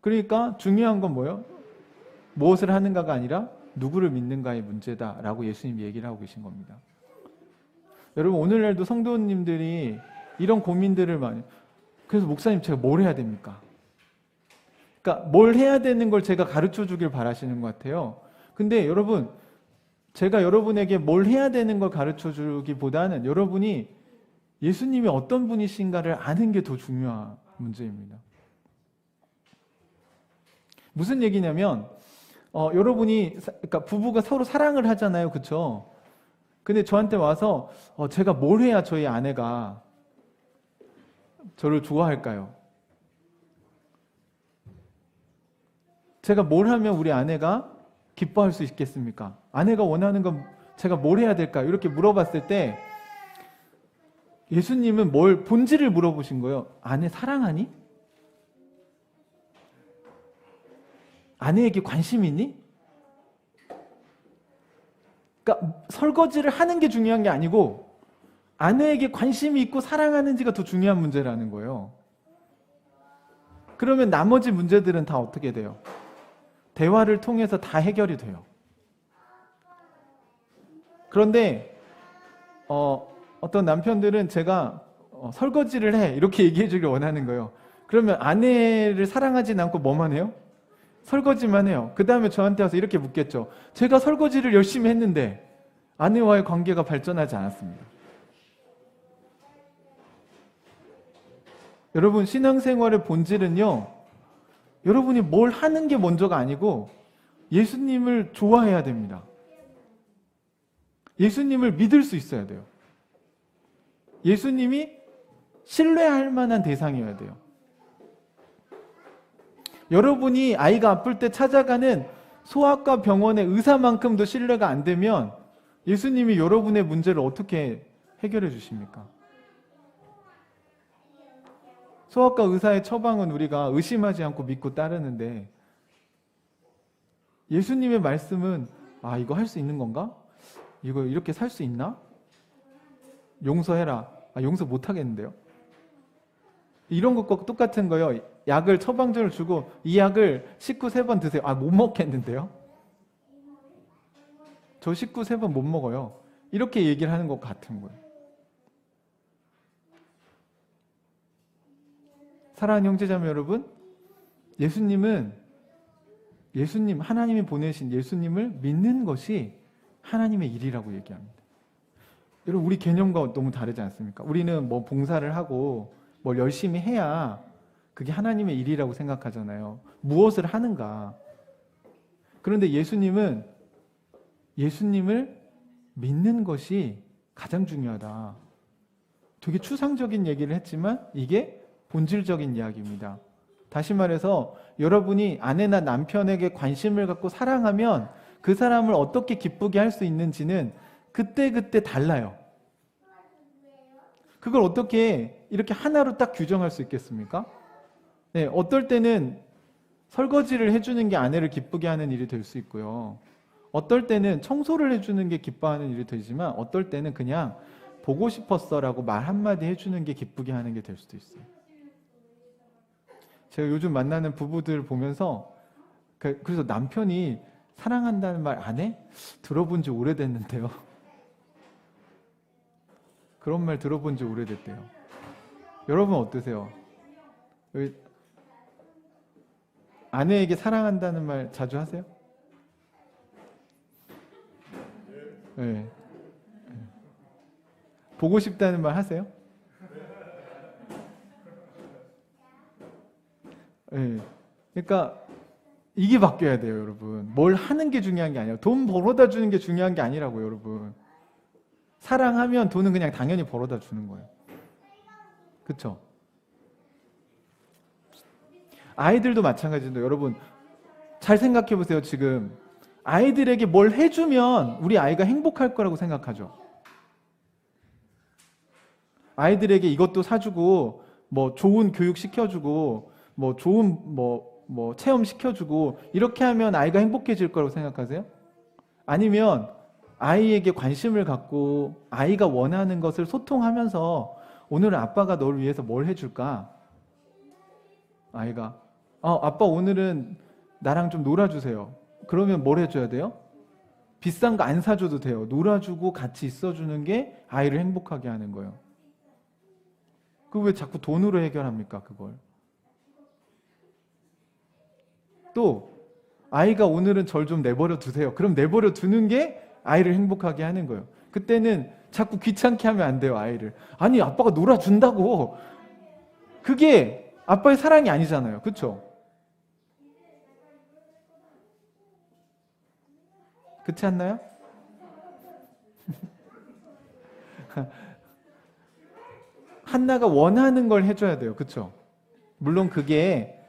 그러니까 중요한 건 뭐예요? 무엇을 하는가가 아니라 누구를 믿는가의 문제다라고 예수님이 얘기를 하고 계신 겁니다. 여러분 오늘날도 성도님들이 이런 고민들을 많이 그래서 목사님 제가 뭘 해야 됩니까? 그러니까 뭘 해야 되는 걸 제가 가르쳐 주길 바라시는 것 같아요. 근데 여러분 제가 여러분에게 뭘 해야 되는 걸 가르쳐 주기보다는 여러분이 예수님이 어떤 분이신가를 아는 게 더 중요한 문제입니다. 무슨 얘기냐면 여러분이 그러니까 부부가 서로 사랑을 하잖아요. 그렇죠? 근데 저한테 와서 제가 뭘 해야 저희 아내가 저를 좋아할까요? 제가 뭘 하면 우리 아내가 기뻐할 수 있겠습니까? 아내가 원하는 건 제가 뭘 해야 될까요? 이렇게 물어봤을 때 예수님은 본질을 물어보신 거예요. 아내 사랑하니? 아내에게 관심이 있니? 그러니까 설거지를 하는 게 중요한 게 아니고 아내에게 관심이 있고 사랑하는지가 더 중요한 문제라는 거예요. 그러면 나머지 문제들은 다 어떻게 돼요? 대화를 통해서 다 해결이 돼요. 그런데 어떤 남편들은 제가 설거지를 해 이렇게 얘기해 주길 원하는 거예요. 그러면 아내를 사랑하진 않고 뭐만 해요? 설거지만 해요. 그 다음에 저한테 와서 이렇게 묻겠죠. 제가 설거지를 열심히 했는데 아내와의 관계가 발전하지 않았습니다. 여러분 신앙생활의 본질은요. 여러분이 뭘 하는 게 먼저가 아니고 예수님을 좋아해야 됩니다. 예수님을 믿을 수 있어야 돼요. 예수님이 신뢰할 만한 대상이어야 돼요. 여러분이 아이가 아플 때 찾아가는 소아과 병원의 의사만큼도 신뢰가 안 되면 예수님이 여러분의 문제를 어떻게 해결해 주십니까? 소아과 의사의 처방은 우리가 의심하지 않고 믿고 따르는데 예수님의 말씀은 아, 이거 할 수 있는 건가? 이거 이렇게 살 수 있나? 용서해라. 아, 용서 못 하겠는데요. 이런 것과 똑같은 거요. 약을 처방전을 주고 이 약을 식후 3번 드세요. 아, 못 먹겠는데요. 저 식후 3번 못 먹어요. 이렇게 얘기를 하는 것 같은 거예요. 사랑하는 형제자매 여러분, 하나님이 보내신 예수님을 믿는 것이 하나님의 일이라고 얘기합니다. 여러분, 우리 개념과 너무 다르지 않습니까? 우리는 뭐 봉사를 하고 뭘 열심히 해야 그게 하나님의 일이라고 생각하잖아요. 무엇을 하는가? 그런데 예수님을 믿는 것이 가장 중요하다. 되게 추상적인 얘기를 했지만 이게 본질적인 이야기입니다. 다시 말해서 여러분이 아내나 남편에게 관심을 갖고 사랑하면 그 사람을 어떻게 기쁘게 할 수 있는지는 그때그때 달라요. 그걸 어떻게 이렇게 하나로 딱 규정할 수 있겠습니까? 네, 어떨 때는 설거지를 해주는 게 아내를 기쁘게 하는 일이 될 수 있고요. 어떨 때는 청소를 해주는 게 기뻐하는 일이 되지만 어떨 때는 그냥 보고 싶었어 라고 말 한마디 해주는 게 기쁘게 하는 게 될 수도 있어요. 제가 요즘 만나는 부부들 보면서 그래서 남편이 사랑한다는 말 안 해? 들어본 지 오래됐는데요. 그런 말 들어본 지 오래됐대요. 여러분 어떠세요? 아내에게 사랑한다는 말 자주 하세요? 네. 보고 싶다는 말 하세요? 네. 그러니까 이게 바뀌어야 돼요, 여러분. 뭘 하는 게 중요한 게 아니에요. 돈 벌어다 주는 게 중요한 게 아니라고요, 여러분. 사랑하면 돈은 그냥 당연히 벌어다 주는 거예요. 그렇죠? 아이들도 마찬가지인데 여러분 잘 생각해 보세요. 지금 아이들에게 뭘 해주면 우리 아이가 행복할 거라고 생각하죠. 아이들에게 이것도 사주고 뭐 좋은 교육 시켜주고 뭐 좋은 뭐 체험 시켜주고 이렇게 하면 아이가 행복해질 거라고 생각하세요? 아니면 아이에게 관심을 갖고 아이가 원하는 것을 소통하면서 오늘은 아빠가 너를 위해서 뭘 해줄까? 아이가 아빠 오늘은 나랑 좀 놀아주세요. 그러면 뭘 해줘야 돼요? 비싼 거 안 사줘도 돼요. 놀아주고 같이 있어주는 게 아이를 행복하게 하는 거예요. 그 왜 자꾸 돈으로 해결합니까? 그걸. 또 아이가 오늘은 절 좀 내버려 두세요. 그럼 내버려 두는 게 아이를 행복하게 하는 거예요. 그때는 자꾸 귀찮게 하면 안 돼요. 아이를. 아니 아빠가 놀아준다고. 그게 아빠의 사랑이 아니잖아요. 그렇죠? 그렇지 않나요? 한나가 원하는 걸 해줘야 돼요. 그렇죠? 물론 그게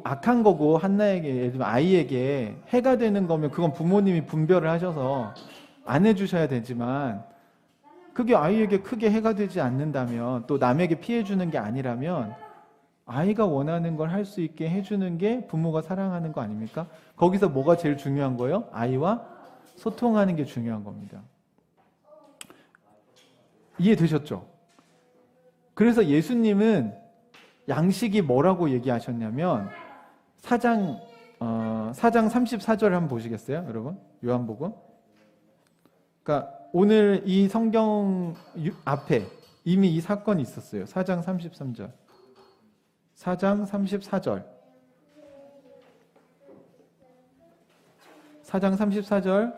악한 거고 한나에게 예를 들면 아이에게 해가 되는 거면 그건 부모님이 분별을 하셔서 안 해주셔야 되지만 그게 아이에게 크게 해가 되지 않는다면 또 남에게 피해 주는 게 아니라면 아이가 원하는 걸 할 수 있게 해주는 게 부모가 사랑하는 거 아닙니까? 거기서 뭐가 제일 중요한 거예요? 아이와 소통하는 게 중요한 겁니다. 이해되셨죠? 그래서 예수님은 양식이 뭐라고 얘기하셨냐면 4장 34절을 한번 보시겠어요? 여러분? 요한복음. 그러니까 오늘 이 성경 앞에 이미 이 사건이 있었어요. 4장 33절. 4장 34절. 4장 34절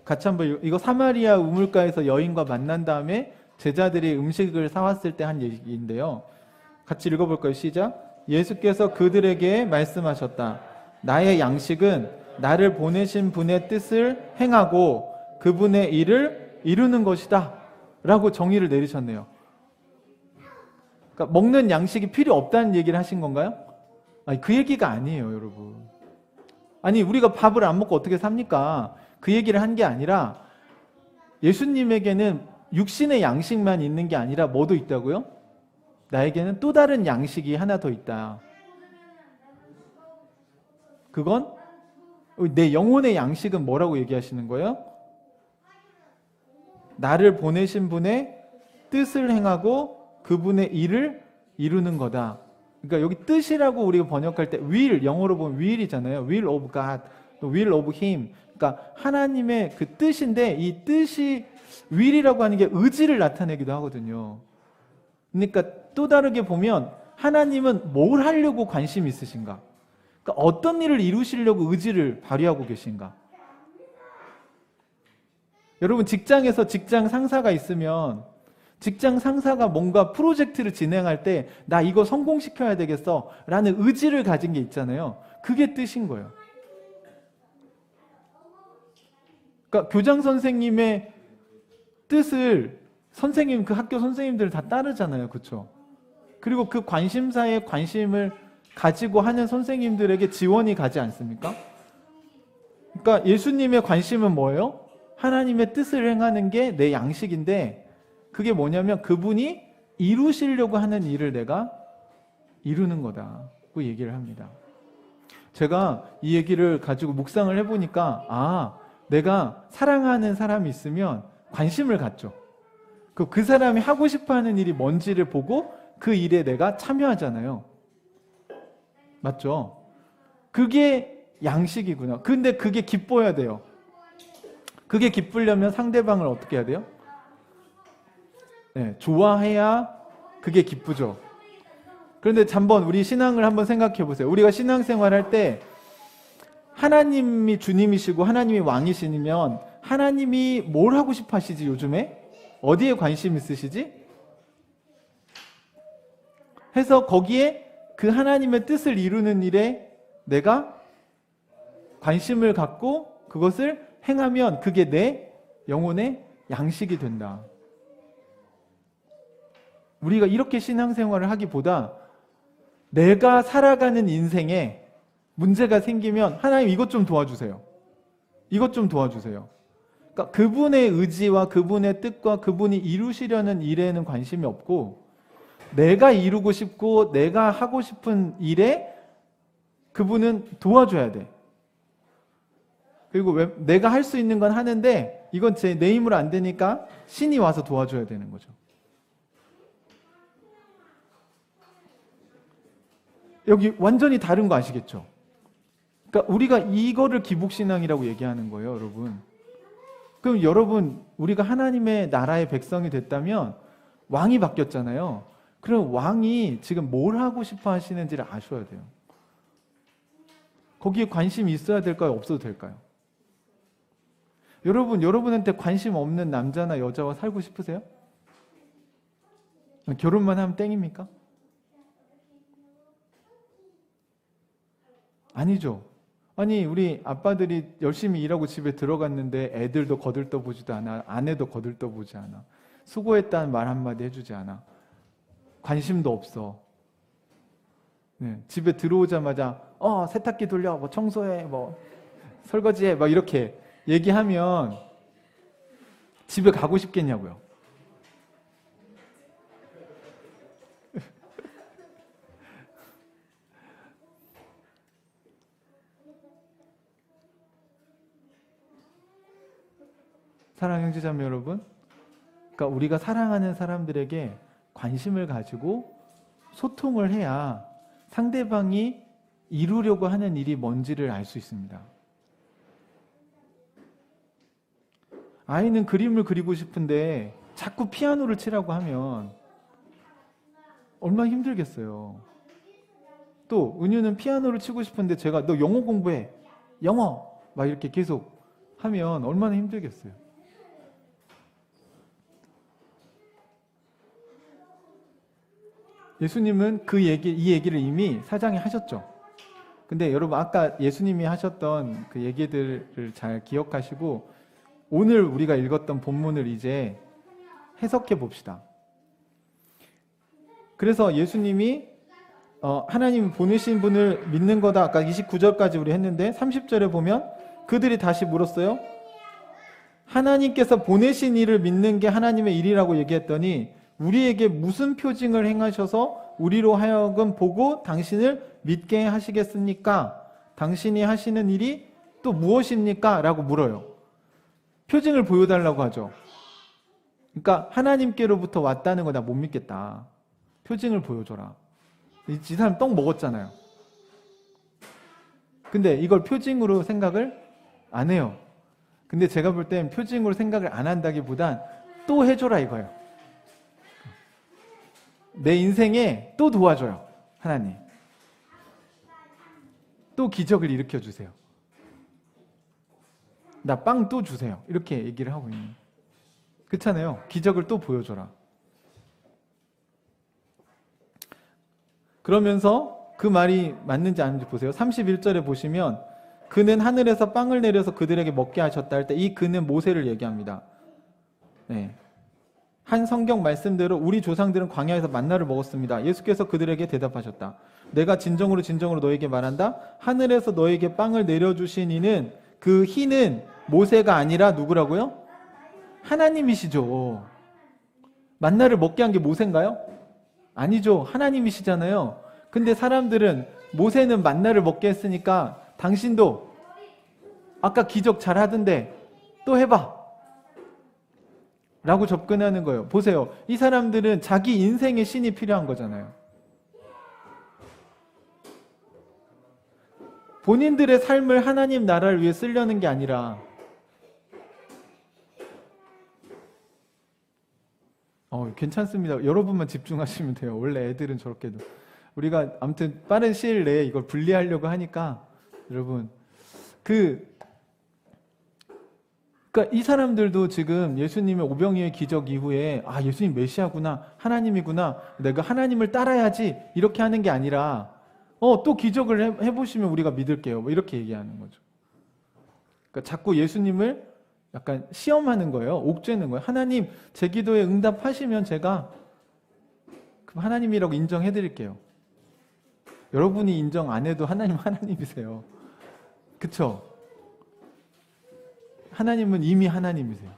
같이 한번 이거 사마리아 우물가에서 여인과 만난 다음에 제자들이 음식을 사왔을 때 한 얘기인데요. 같이 읽어볼까요? 시작. 예수께서 그들에게 말씀하셨다. 나의 양식은 나를 보내신 분의 뜻을 행하고 그분의 일을 이루는 것이다. 라고 정의를 내리셨네요. 그러니까 먹는 양식이 필요 없다는 얘기를 하신 건가요? 아니, 그 얘기가 아니에요, 여러분. 아니, 우리가 밥을 안 먹고 어떻게 삽니까? 그 얘기를 한 게 아니라 예수님에게는 육신의 양식만 있는 게 아니라 뭐도 있다고요? 나에게는 또 다른 양식이 하나 더 있다. 그건 내 영혼의 양식은 뭐라고 얘기하시는 거예요? 나를 보내신 분의 뜻을 행하고 그분의 일을 이루는 거다. 그러니까 여기 뜻이라고 우리가 번역할 때 will, 영어로 보면 will이잖아요. will of God, 또 will of Him. 그러니까 하나님의 그 뜻인데 이 뜻이 will이라고 하는 게 의지를 나타내기도 하거든요. 그러니까 또 다르게 보면 하나님은 뭘 하려고 관심이 있으신가? 그러니까 어떤 일을 이루시려고 의지를 발휘하고 계신가? 여러분 직장에서 직장 상사가 있으면 직장 상사가 뭔가 프로젝트를 진행할 때 나 이거 성공시켜야 되겠어 라는 의지를 가진 게 있잖아요. 그게 뜻인 거예요. 그러니까 교장 선생님의 뜻을 선생님, 그 학교 선생님들 다 따르잖아요. 그렇죠? 그리고 그 관심사에 관심을 가지고 하는 선생님들에게 지원이 가지 않습니까? 그러니까 예수님의 관심은 뭐예요? 하나님의 뜻을 행하는 게 내 양식인데 그게 뭐냐면 그분이 이루시려고 하는 일을 내가 이루는 거다고 얘기를 합니다. 제가 이 얘기를 가지고 묵상을 해보니까 내가 사랑하는 사람이 있으면 관심을 갖죠. 그 사람이 하고 싶어하는 일이 뭔지를 보고 그 일에 내가 참여하잖아요. 맞죠? 그게 양식이구나. 근데 그게 기뻐야 돼요. 그게 기쁘려면 상대방을 어떻게 해야 돼요? 네, 좋아해야 그게 기쁘죠. 그런데 한번 우리 신앙을 한번 생각해 보세요. 우리가 신앙생활 할 때 하나님이 주님이시고 하나님이 왕이시면 하나님이 뭘 하고 싶어 하시지 요즘에? 어디에 관심 있으시지? 해서 거기에 그 하나님의 뜻을 이루는 일에 내가 관심을 갖고 그것을 행하면 그게 내 영혼의 양식이 된다. 우리가 이렇게 신앙생활을 하기보다 내가 살아가는 인생에 문제가 생기면 하나님 이것 좀 도와주세요. 이것 좀 도와주세요. 그러니까 그분의 의지와 그분의 뜻과 그분이 이루시려는 일에는 관심이 없고 내가 이루고 싶고 내가 하고 싶은 일에 그분은 도와줘야 돼. 그리고 내가 할 수 있는 건 하는데 이건 내 힘으로 안 되니까 신이 와서 도와줘야 되는 거죠. 여기 완전히 다른 거 아시겠죠? 그러니까 우리가 이거를 기복신앙이라고 얘기하는 거예요, 여러분. 그럼 여러분, 우리가 하나님의 나라의 백성이 됐다면 왕이 바뀌었잖아요. 그럼 왕이 지금 뭘 하고 싶어 하시는지를 아셔야 돼요. 거기에 관심이 있어야 될까요? 없어도 될까요? 여러분한테 관심 없는 남자나 여자와 살고 싶으세요? 결혼만 하면 땡입니까? 아니죠. 아니 우리 아빠들이 열심히 일하고 집에 들어갔는데 애들도 거들떠보지도 않아. 아내도 거들떠보지 않아. 수고했다는 말 한마디 해주지 않아. 관심도 없어. 네, 집에 들어오자마자 세탁기 돌려, 뭐 청소해, 뭐 설거지해, 막 이렇게 얘기하면 집에 가고 싶겠냐고요. 사랑하는 형제자매 여러분, 그러니까 우리가 사랑하는 사람들에게 관심을 가지고 소통을 해야 상대방이 이루려고 하는 일이 뭔지를 알 수 있습니다. 아이는 그림을 그리고 싶은데 자꾸 피아노를 치라고 하면 얼마나 힘들겠어요. 또 은유는 피아노를 치고 싶은데 제가 너 영어 공부해, 영어 막 이렇게 계속 하면 얼마나 힘들겠어요. 예수님은 이 얘기를 이미 4장에 하셨죠. 근데 여러분 아까 예수님이 하셨던 그 얘기들을 잘 기억하시고 오늘 우리가 읽었던 본문을 이제 해석해 봅시다. 그래서 예수님이 하나님 보내신 분을 믿는 거다. 아까 29절까지 우리 했는데 30절에 보면 그들이 다시 물었어요. 하나님께서 보내신 일을 믿는 게 하나님의 일이라고 얘기했더니 우리에게 무슨 표징을 행하셔서 우리로 하여금 보고 당신을 믿게 하시겠습니까? 당신이 하시는 일이 또 무엇입니까? 라고 물어요. 표징을 보여달라고 하죠. 그러니까 하나님께로부터 왔다는 거 나 못 믿겠다. 표징을 보여줘라. 이 사람 떡 먹었잖아요. 근데 이걸 표징으로 생각을 안 해요. 근데 제가 볼 땐 표징으로 생각을 안 한다기보단 또 해줘라 이거예요. 내 인생에 또 도와줘요. 하나님. 또 기적을 일으켜 주세요. 나 빵 또 주세요. 이렇게 얘기를 하고 있는. 그렇잖아요. 기적을 또 보여줘라. 그러면서 그 말이 맞는지 아닌지 보세요. 31절에 보시면 그는 하늘에서 빵을 내려서 그들에게 먹게 하셨다 할 때 이 그는 모세를 얘기합니다. 네. 한 성경 말씀대로 우리 조상들은 광야에서 만나를 먹었습니다. 예수께서 그들에게 대답하셨다. 내가 진정으로 진정으로 너에게 말한다. 하늘에서 너에게 빵을 내려주신 이는 그 희는 모세가 아니라 누구라고요? 하나님이시죠. 만나를 먹게 한 게 모세인가요? 아니죠. 하나님이시잖아요. 근데 사람들은 모세는 만나를 먹게 했으니까 당신도 아까 기적 잘하던데 또 해봐 라고 접근하는 거예요. 보세요. 이 사람들은 자기 인생의 신이 필요한 거잖아요. 본인들의 삶을 하나님 나라를 위해 쓰려는 게 아니라 괜찮습니다. 여러분만 집중하시면 돼요. 원래 애들은 저렇게도. 우리가 아무튼 빠른 시일 내에 이걸 분리하려고 하니까 여러분 그러니까 이 사람들도 지금 예수님의 오병이의 기적 이후에 예수님 메시아구나 하나님이구나 내가 하나님을 따라야지 이렇게 하는 게 아니라 또 기적을 해보시면 우리가 믿을게요. 뭐 이렇게 얘기하는 거죠. 그러니까 자꾸 예수님을 약간 시험하는 거예요. 옥죄는 거예요. 하나님 제 기도에 응답하시면 제가 하나님이라고 인정해드릴게요. 여러분이 인정 안 해도 하나님 하나님이세요. 그쵸? 하나님은 이미 하나님이세요.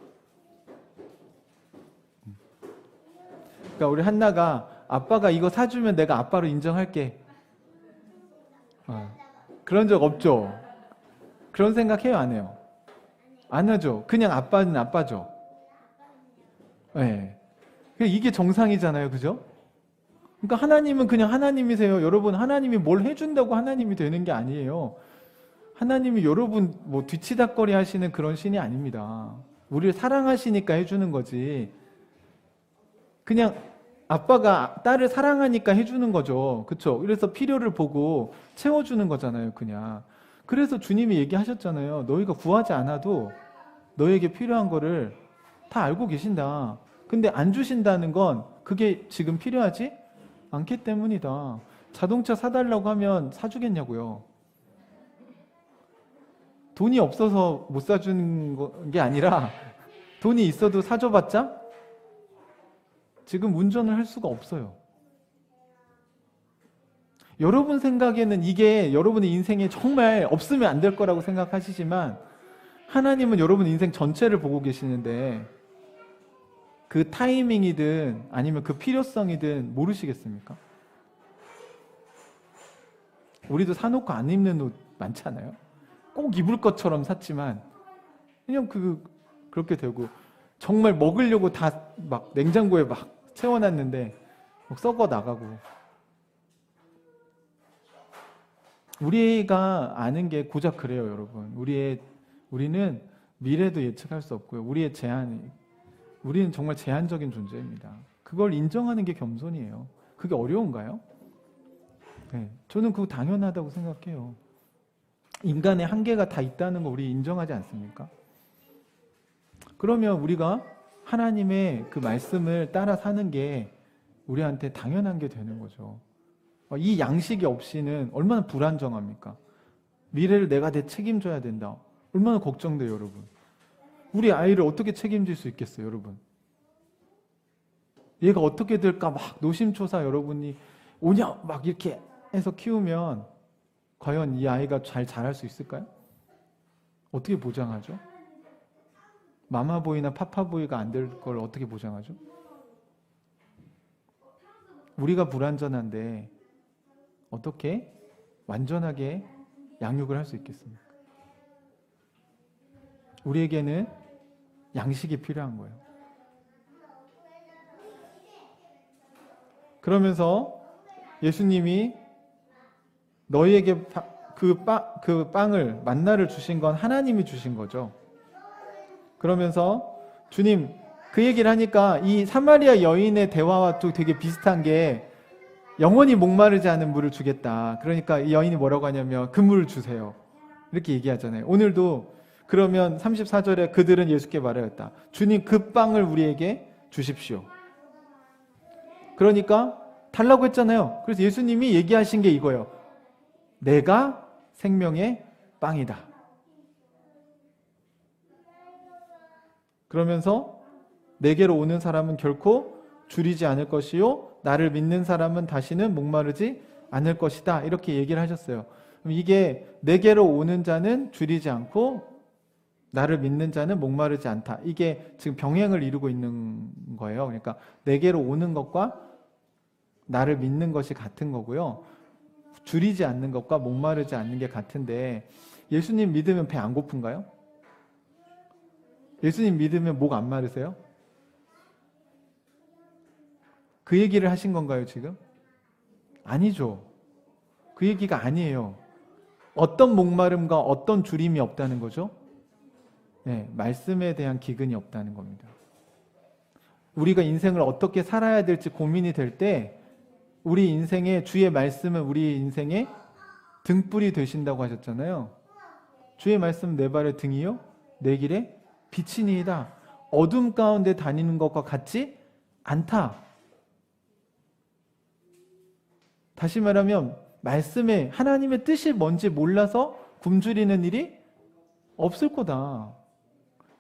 그러니까 우리 한나가 아빠가 이거 사주면 내가 아빠로 인정할게. 그런 적 없죠? 그런 생각 해요? 안 해요? 안 하죠. 그냥 아빠는 아빠죠. 네. 이게 정상이잖아요. 그죠? 그러니까 하나님은 그냥 하나님이세요. 여러분 하나님이 뭘 해준다고 하나님이 되는 게 아니에요. 하나님이 여러분 뭐 뒤치다꺼리 하시는 그런 신이 아닙니다. 우리를 사랑하시니까 해주는 거지. 그냥 아빠가 딸을 사랑하니까 해주는 거죠. 그렇죠? 그래서 필요를 보고 채워주는 거잖아요. 그냥. 그래서 주님이 얘기하셨잖아요. 너희가 구하지 않아도 너에게 필요한 거를 다 알고 계신다. 근데 안 주신다는 건 그게 지금 필요하지 않기 때문이다. 자동차 사달라고 하면 사주겠냐고요. 돈이 없어서 못 사주는 게 아니라 돈이 있어도 사줘봤자 지금 운전을 할 수가 없어요. 여러분 생각에는 이게 여러분의 인생에 정말 없으면 안 될 거라고 생각하시지만 하나님은 여러분 인생 전체를 보고 계시는데 그 타이밍이든 아니면 그 필요성이든 모르시겠습니까? 우리도 사놓고 안 입는 옷 많잖아요. 꼭 입을 것처럼 샀지만 그냥 그렇게 되고 정말 먹으려고 다 막 냉장고에 막 채워놨는데 막 썩어 나가고. 우리가 아는 게 고작 그래요, 여러분. 우리는 미래도 예측할 수 없고요. 우리는 정말 제한적인 존재입니다. 그걸 인정하는 게 겸손이에요. 그게 어려운가요? 네, 저는 그거 당연하다고 생각해요. 인간의 한계가 다 있다는 거 우리 인정하지 않습니까? 그러면 우리가 하나님의 그 말씀을 따라 사는 게 우리한테 당연한 게 되는 거죠. 이 양식이 없이는 얼마나 불안정합니까? 미래를 내가 책임져야 된다. 얼마나 걱정돼요, 여러분. 우리 아이를 어떻게 책임질 수 있겠어요, 여러분? 얘가 어떻게 될까 막 노심초사 여러분이 오냐 막 이렇게 해서 키우면 과연 이 아이가 잘 자랄 수 있을까요? 어떻게 보장하죠? 마마보이나 파파보이가 안 될 걸 어떻게 보장하죠? 우리가 불완전한데 어떻게 완전하게 양육을 할 수 있겠습니까? 우리에게는 양식이 필요한 거예요. 그러면서 예수님이 너희에게 그 빵을 만나를 주신 건 하나님이 주신 거죠. 그러면서 주님 그 얘기를 하니까 이 사마리아 여인의 대화와 또 되게 비슷한 게 영원히 목마르지 않은 물을 주겠다. 그러니까 이 여인이 뭐라고 하냐면 그 물을 주세요. 이렇게 얘기하잖아요. 오늘도 그러면 34절에 그들은 예수께 말하였다. 주님 그 빵을 우리에게 주십시오. 그러니까 달라고 했잖아요. 그래서 예수님이 얘기하신 게 이거예요. 내가 생명의 빵이다. 그러면서 내게로 오는 사람은 결코 줄이지 않을 것이요 나를 믿는 사람은 다시는 목마르지 않을 것이다. 이렇게 얘기를 하셨어요. 이게 내게로 오는 자는 줄이지 않고 나를 믿는 자는 목마르지 않다. 이게 지금 병행을 이루고 있는 거예요. 그러니까 내게로 오는 것과 나를 믿는 것이 같은 거고요. 줄이지 않는 것과 목마르지 않는 게 같은데 예수님 믿으면 배 안 고픈가요? 예수님 믿으면 목 안 마르세요? 그 얘기를 하신 건가요, 지금? 아니죠. 그 얘기가 아니에요. 어떤 목마름과 어떤 줄임이 없다는 거죠? 네, 말씀에 대한 기근이 없다는 겁니다. 우리가 인생을 어떻게 살아야 될지 고민이 될 때 우리 인생에 주의 말씀은 우리 인생에 등불이 되신다고 하셨잖아요. 주의 말씀은 내 발의 등이요 내 길에 빛이니이다. 어둠 가운데 다니는 것과 같지 않다. 다시 말하면 말씀에 하나님의 뜻이 뭔지 몰라서 굶주리는 일이 없을 거다.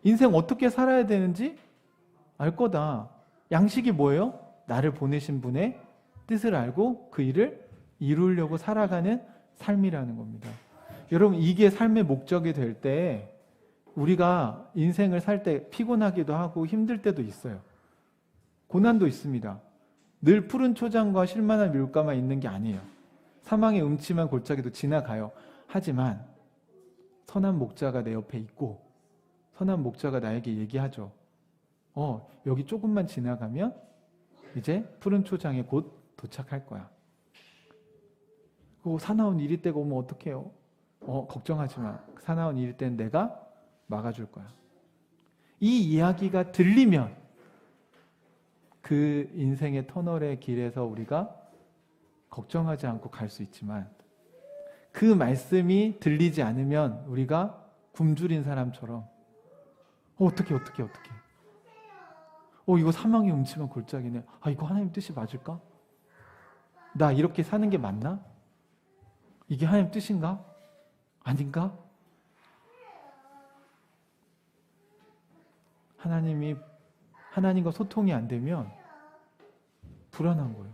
인생 어떻게 살아야 되는지 알 거다. 양식이 뭐예요? 나를 보내신 분의 뜻을 알고 그 일을 이루려고 살아가는 삶이라는 겁니다. 여러분 이게 삶의 목적이 될 때 우리가 인생을 살 때 피곤하기도 하고 힘들 때도 있어요. 고난도 있습니다. 늘 푸른 초장과 실만한 밀가만 있는 게 아니에요. 사망의 음침한 골짜기도 지나가요. 하지만 선한 목자가 내 옆에 있고 선한 목자가 나에게 얘기하죠. 여기 조금만 지나가면 이제 푸른 초장에 곧 도착할 거야. 사나운 이리 때가 오면 어떡해요? 걱정하지 마. 사나운 이리 때는 내가 막아줄 거야. 이 이야기가 들리면 그 인생의 터널의 길에서 우리가 걱정하지 않고 갈 수 있지만 그 말씀이 들리지 않으면 우리가 굶주린 사람처럼 어떻게 이거 사망의 음침한 골짜기네. 이거 하나님 뜻이 맞을까? 나 이렇게 사는 게 맞나? 이게 하나님 뜻인가? 아닌가? 하나님과 소통이 안 되면 불안한 거예요.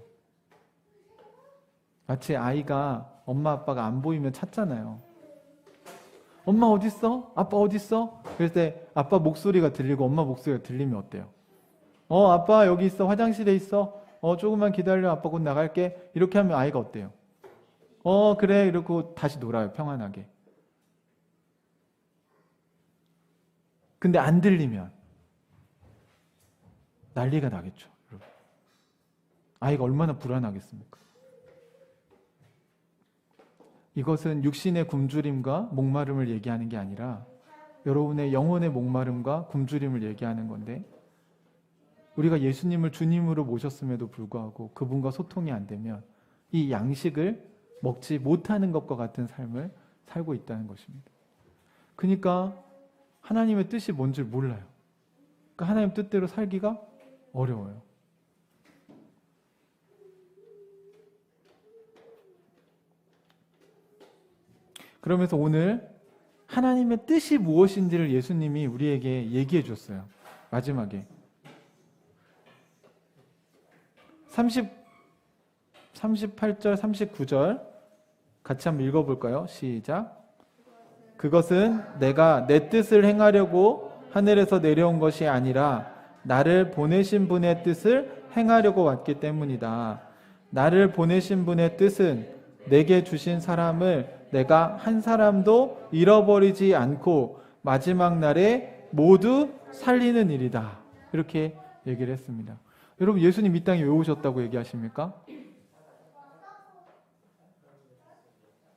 마치 아이가 엄마 아빠가 안 보이면 찾잖아요. 엄마 어딨어? 아빠 어딨어? 그럴 때 아빠 목소리가 들리고 엄마 목소리가 들리면 어때요? 아빠 여기 있어. 화장실에 있어. 조금만 기다려. 아빠 곧 나갈게. 이렇게 하면 아이가 어때요? 그래. 이러고 다시 놀아요. 평안하게. 근데 안 들리면 난리가 나겠죠. 여러분. 아이가 얼마나 불안하겠습니까? 이것은 육신의 굶주림과 목마름을 얘기하는 게 아니라 여러분의 영혼의 목마름과 굶주림을 얘기하는 건데 우리가 예수님을 주님으로 모셨음에도 불구하고 그분과 소통이 안 되면 이 양식을 먹지 못하는 것과 같은 삶을 살고 있다는 것입니다. 그러니까 하나님의 뜻이 뭔지 몰라요. 그러니까 하나님 뜻대로 살기가 어려워요. 그러면서 오늘 하나님의 뜻이 무엇인지를 예수님이 우리에게 얘기해 줬어요. 마지막에 38절, 39절 같이 한번 읽어볼까요? 시작. 그것은 내가 내 뜻을 행하려고 하늘에서 내려온 것이 아니라 나를 보내신 분의 뜻을 행하려고 왔기 때문이다. 나를 보내신 분의 뜻은 내게 주신 사람을 내가 한 사람도 잃어버리지 않고 마지막 날에 모두 살리는 일이다. 이렇게 얘기를 했습니다. 여러분, 예수님 이 땅에 왜 오셨다고 얘기하십니까?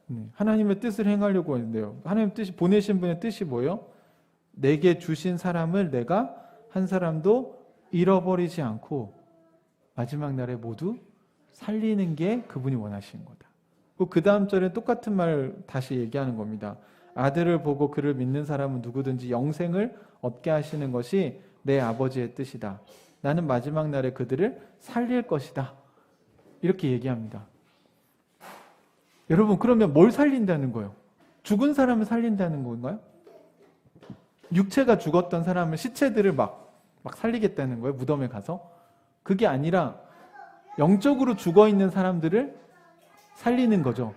네, 하나님의 뜻을 행하려고 했는데요. 하나님 뜻이, 보내신 분의 뜻이 뭐예요? 내게 주신 사람을 내가 한 사람도 잃어버리지 않고 마지막 날에 모두 살리는 게 그분이 원하시는 거다. 그 다음 절에 똑같은 말 다시 얘기하는 겁니다. 아들을 보고 그를 믿는 사람은 누구든지 영생을 얻게 하시는 것이 내 아버지의 뜻이다. 나는 마지막 날에 그들을 살릴 것이다. 이렇게 얘기합니다. 여러분, 그러면 뭘 살린다는 거예요? 죽은 사람을 살린다는 건가요? 육체가 죽었던 사람은 시체들을 막 살리겠다는 거예요? 무덤에 가서? 그게 아니라 영적으로 죽어있는 사람들을 살리는 거죠.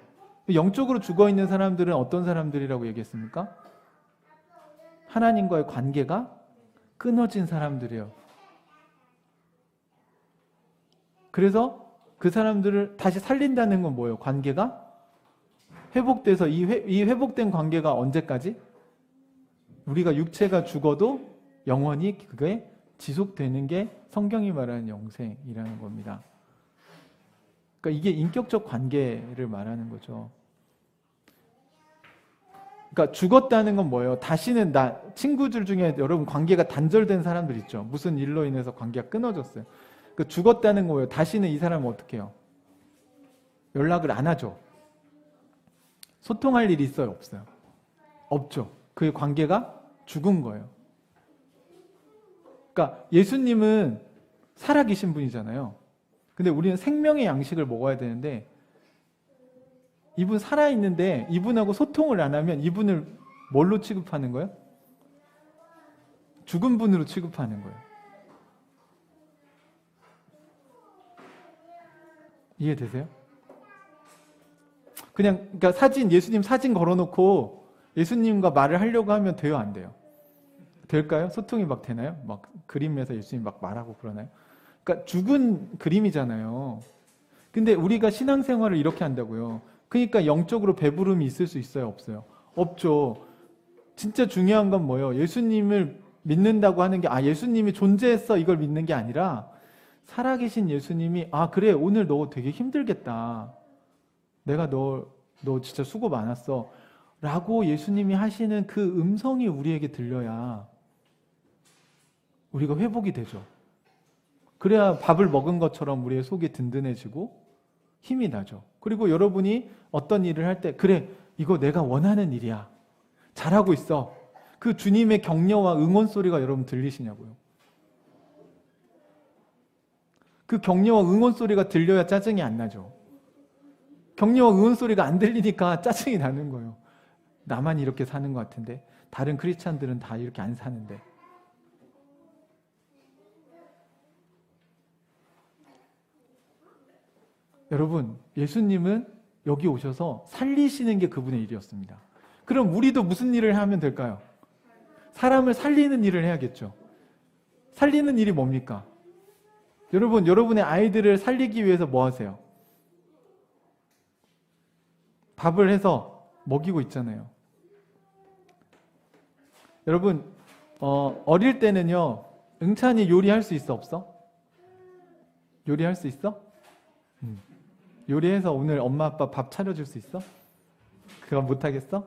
영적으로 죽어있는 사람들은 어떤 사람들이라고 얘기했습니까? 하나님과의 관계가 끊어진 사람들이에요. 그래서 그 사람들을 다시 살린다는 건 뭐예요? 관계가 회복돼서 이 회복된 관계가 언제까지? 우리가 육체가 죽어도 영원히 그게 지속되는 게 성경이 말하는 영생이라는 겁니다. 그러니까 이게 인격적 관계를 말하는 거죠. 그러니까 죽었다는 건 뭐예요? 다시는 친구들 중에 여러분 관계가 단절된 사람들 있죠. 무슨 일로 인해서 관계가 끊어졌어요. 그러니까 죽었다는 거예요. 다시는 이 사람은 어떻게 해요? 연락을 안 하죠. 소통할 일이 있어요? 없어요? 없죠. 그 관계가 죽은 거예요. 그러니까 예수님은 살아계신 분이잖아요. 근데 우리는 생명의 양식을 먹어야 되는데 이분 살아있는데 이분하고 소통을 안 하면 이분을 뭘로 취급하는 거예요? 죽은 분으로 취급하는 거예요. 이해되세요? 그러니까 예수님 사진 걸어놓고 예수님과 말을 하려고 하면 돼요, 안 돼요? 될까요? 소통이 막 되나요? 막 그림에서 예수님 막 말하고 그러나요? 그러니까 죽은 그림이잖아요. 근데 우리가 신앙생활을 이렇게 한다고요. 그러니까 영적으로 배부름이 있을 수 있어요, 없어요? 없죠. 진짜 중요한 건 뭐예요? 예수님을 믿는다고 하는 게 예수님이 존재했어 이걸 믿는 게 아니라 살아계신 예수님이 그래 오늘 너 되게 힘들겠다. 내가 너 진짜 수고 많았어. 라고 예수님이 하시는 그 음성이 우리에게 들려야 우리가 회복이 되죠. 그래야 밥을 먹은 것처럼 우리의 속이 든든해지고 힘이 나죠. 그리고 여러분이 어떤 일을 할 때 그래 이거 내가 원하는 일이야. 잘하고 있어. 그 주님의 격려와 응원 소리가 여러분 들리시냐고요. 그 격려와 응원 소리가 들려야 짜증이 안 나죠. 격려와 응원 소리가 안 들리니까 짜증이 나는 거예요. 나만 이렇게 사는 것 같은데 다른 크리스찬들은 다 이렇게 안 사는데. 여러분, 예수님은 여기 오셔서 살리시는 게 그분의 일이었습니다. 그럼 우리도 무슨 일을 하면 될까요? 사람을 살리는 일을 해야겠죠. 살리는 일이 뭡니까? 여러분, 여러분의 아이들을 살리기 위해서 뭐 하세요? 밥을 해서 먹이고 있잖아요. 여러분, 어릴 때는요, 응찬이 요리할 수 있어, 없어? 요리할 수 있어? 요리해서 오늘 엄마 아빠 밥 차려줄 수 있어? 그거 못하겠어?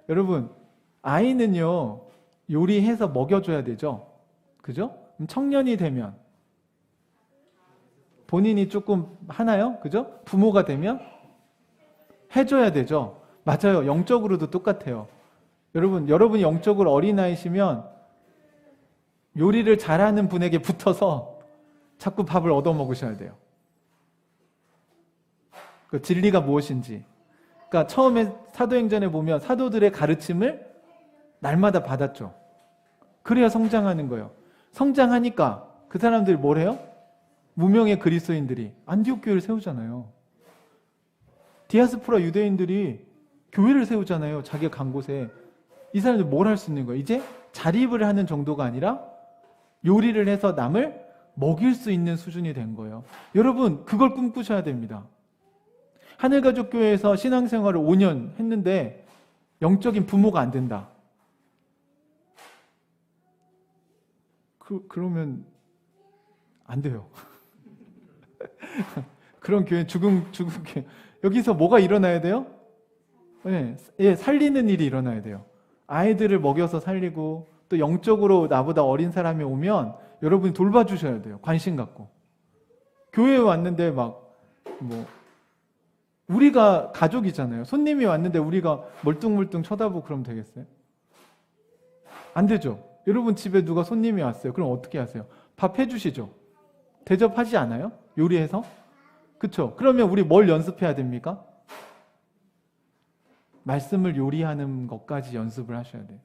여러분, 아이는요, 요리해서 먹여줘야 되죠? 그죠? 청년이 되면 본인이 조금 하나요? 그죠? 부모가 되면 해줘야 되죠? 맞아요. 영적으로도 똑같아요. 여러분이 영적으로 어린아이시면 요리를 잘하는 분에게 붙어서 자꾸 밥을 얻어먹으셔야 돼요. 그 진리가 무엇인지. 그러니까 처음에 사도행전에 보면 사도들의 가르침을 날마다 받았죠. 그래야 성장하는 거예요. 성장하니까 그 사람들이 뭘 해요? 무명의 그리스도인들이 안디옥 교회를 세우잖아요. 디아스포라 유대인들이 교회를 세우잖아요. 자기가 간 곳에. 이 사람들이 뭘 할 수 있는 거예요? 이제 자립을 하는 정도가 아니라 요리를 해서 남을 먹일 수 있는 수준이 된 거예요. 여러분, 그걸 꿈꾸셔야 됩니다. 하늘가족교회에서 신앙생활을 5년 했는데 영적인 부모가 안 된다. 그러면 안 돼요. 그런 교회 죽은 교회. 여기서 뭐가 일어나야 돼요? 살리는 일이 일어나야 돼요. 아이들을 먹여서 살리고 또 영적으로 나보다 어린 사람이 오면 여러분이 돌봐주셔야 돼요. 관심 갖고. 교회에 왔는데 우리가 가족이잖아요. 손님이 왔는데 우리가 멀뚱멀뚱 쳐다보고 그러면 되겠어요? 안 되죠. 여러분 집에 누가 손님이 왔어요. 그럼 어떻게 하세요? 밥 해주시죠. 대접하지 않아요? 요리해서? 그쵸? 그러면 우리 뭘 연습해야 됩니까? 말씀을 요리하는 것까지 연습을 하셔야 돼요.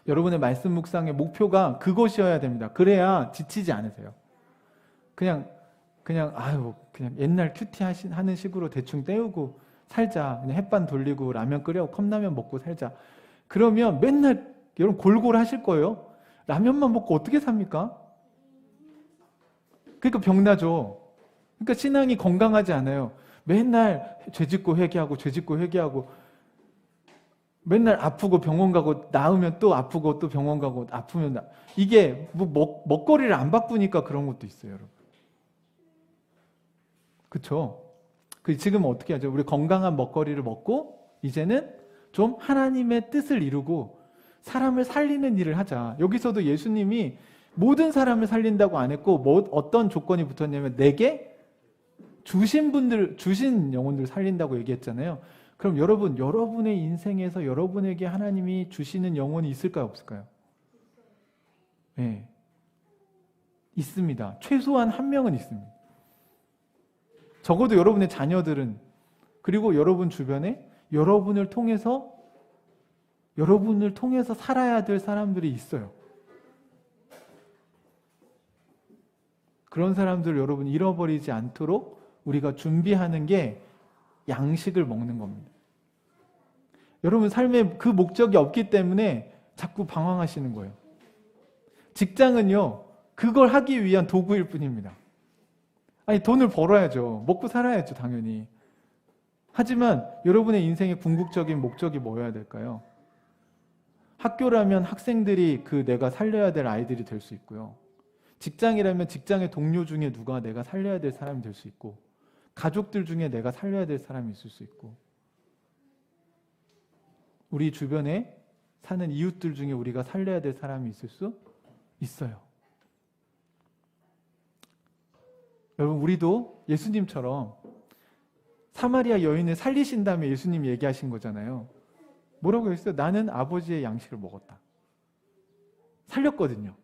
여러분의 말씀 묵상의 목표가 그것이어야 됩니다. 그래야 지치지 않으세요. 그냥 옛날 큐티 하는 식으로 대충 때우고 살자. 그냥 햇반 돌리고 라면 끓여 컵라면 먹고 살자. 그러면 맨날 여러분 골골 하실 거예요. 라면만 먹고 어떻게 삽니까? 그러니까 병나죠. 그러니까 신앙이 건강하지 않아요. 맨날 죄짓고 회개하고 맨날 아프고 병원 가고 나으면 또 아프고 또 병원 가고 아프면 이게 먹거리를 안 바꾸니까 그런 것도 있어요, 여러분. 그렇죠? 지금 어떻게 하죠? 우리 건강한 먹거리를 먹고 이제는 좀 하나님의 뜻을 이루고 사람을 살리는 일을 하자. 여기서도 예수님이 모든 사람을 살린다고 안 했고 어떤 조건이 붙었냐면 내게 주신 영혼들을 살린다고 얘기했잖아요. 그럼 여러분의 인생에서 여러분에게 하나님이 주시는 영혼이 있을까요? 없을까요? 네. 있습니다. 최소한 한 명은 있습니다. 적어도 여러분의 자녀들은, 그리고 여러분 주변에 여러분을 통해서 살아야 될 사람들이 있어요. 그런 사람들을 여러분 잃어버리지 않도록 우리가 준비하는 게 양식을 먹는 겁니다. 여러분 삶에 그 목적이 없기 때문에 자꾸 방황하시는 거예요. 직장은요, 그걸 하기 위한 도구일 뿐입니다. 돈을 벌어야죠. 먹고 살아야죠, 당연히. 하지만 여러분의 인생의 궁극적인 목적이 뭐여야 될까요? 학교라면 학생들이 내가 살려야 될 아이들이 될 수 있고요. 직장이라면 직장의 동료 중에 누가 내가 살려야 될 사람이 될 수 있고, 가족들 중에 내가 살려야 될 사람이 있을 수 있고, 우리 주변에 사는 이웃들 중에 우리가 살려야 될 사람이 있을 수 있어요. 여러분, 우리도 예수님처럼 사마리아 여인을 살리신 다음에 예수님이 얘기하신 거잖아요. 뭐라고 했어요? 나는 아버지의 양식을 먹었다. 살렸거든요.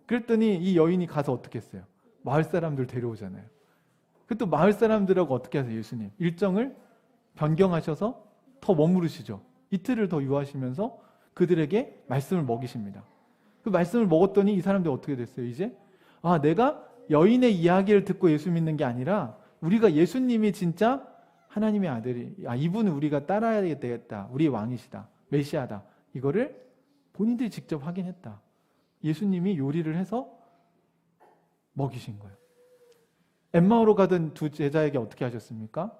그랬더니 이 여인이 가서 어떻게 했어요? 마을 사람들 데려오잖아요. 또 마을 사람들하고 어떻게 하세요? 예수님 일정을 변경하셔서 더 머무르시죠. 이틀을 더 유하시면서 그들에게 말씀을 먹이십니다. 그 말씀을 먹었더니 이 사람들이 어떻게 됐어요? 이제 내가 여인의 이야기를 듣고 예수 믿는 게 아니라 우리가 예수님이 진짜 하나님의 아들이, 이분은 우리가 따라야 되겠다. 우리의 왕이시다. 메시아다. 이거를 본인들이 직접 확인했다. 예수님이 요리를 해서 먹이신 거예요. 엠마오로 가던 두 제자에게 어떻게 하셨습니까?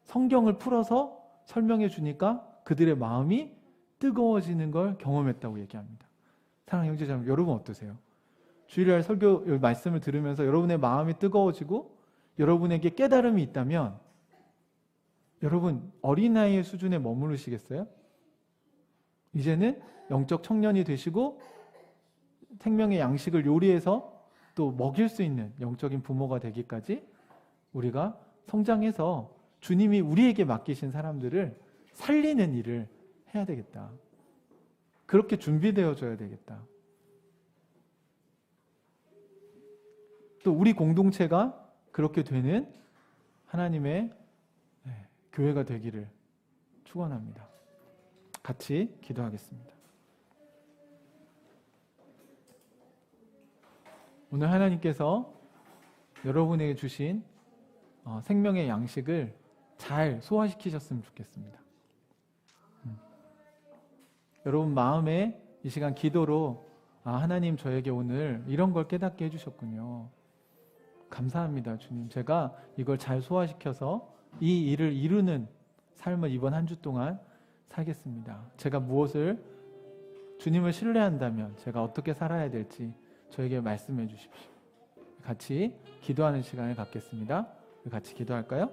성경을 풀어서 설명해 주니까 그들의 마음이 뜨거워지는 걸 경험했다고 얘기합니다. 사랑하는 형제자매, 여러분 어떠세요? 주일날 설교 말씀을 들으면서 여러분의 마음이 뜨거워지고 여러분에게 깨달음이 있다면 여러분 어린아이의 수준에 머무르시겠어요? 이제는 영적 청년이 되시고 생명의 양식을 요리해서 또 먹일 수 있는 영적인 부모가 되기까지 우리가 성장해서 주님이 우리에게 맡기신 사람들을 살리는 일을 해야 되겠다. 그렇게 준비되어져야 되겠다. 또 우리 공동체가 그렇게 되는 하나님의 교회가 되기를 축원합니다. 같이 기도하겠습니다. 오늘 하나님께서 여러분에게 주신 생명의 양식을 잘 소화시키셨으면 좋겠습니다. 여러분 마음에 이 시간 기도로 하나님 저에게 오늘 이런 걸 깨닫게 해주셨군요. 감사합니다, 주님. 제가 이걸 잘 소화시켜서 이 일을 이루는 삶을 이번 한 주 동안 살겠습니다. 제가 무엇을 주님을 신뢰한다면 제가 어떻게 살아야 될지 저에게 말씀해 주십시오. 같이 기도하는 시간을 갖겠습니다. 같이 기도할까요?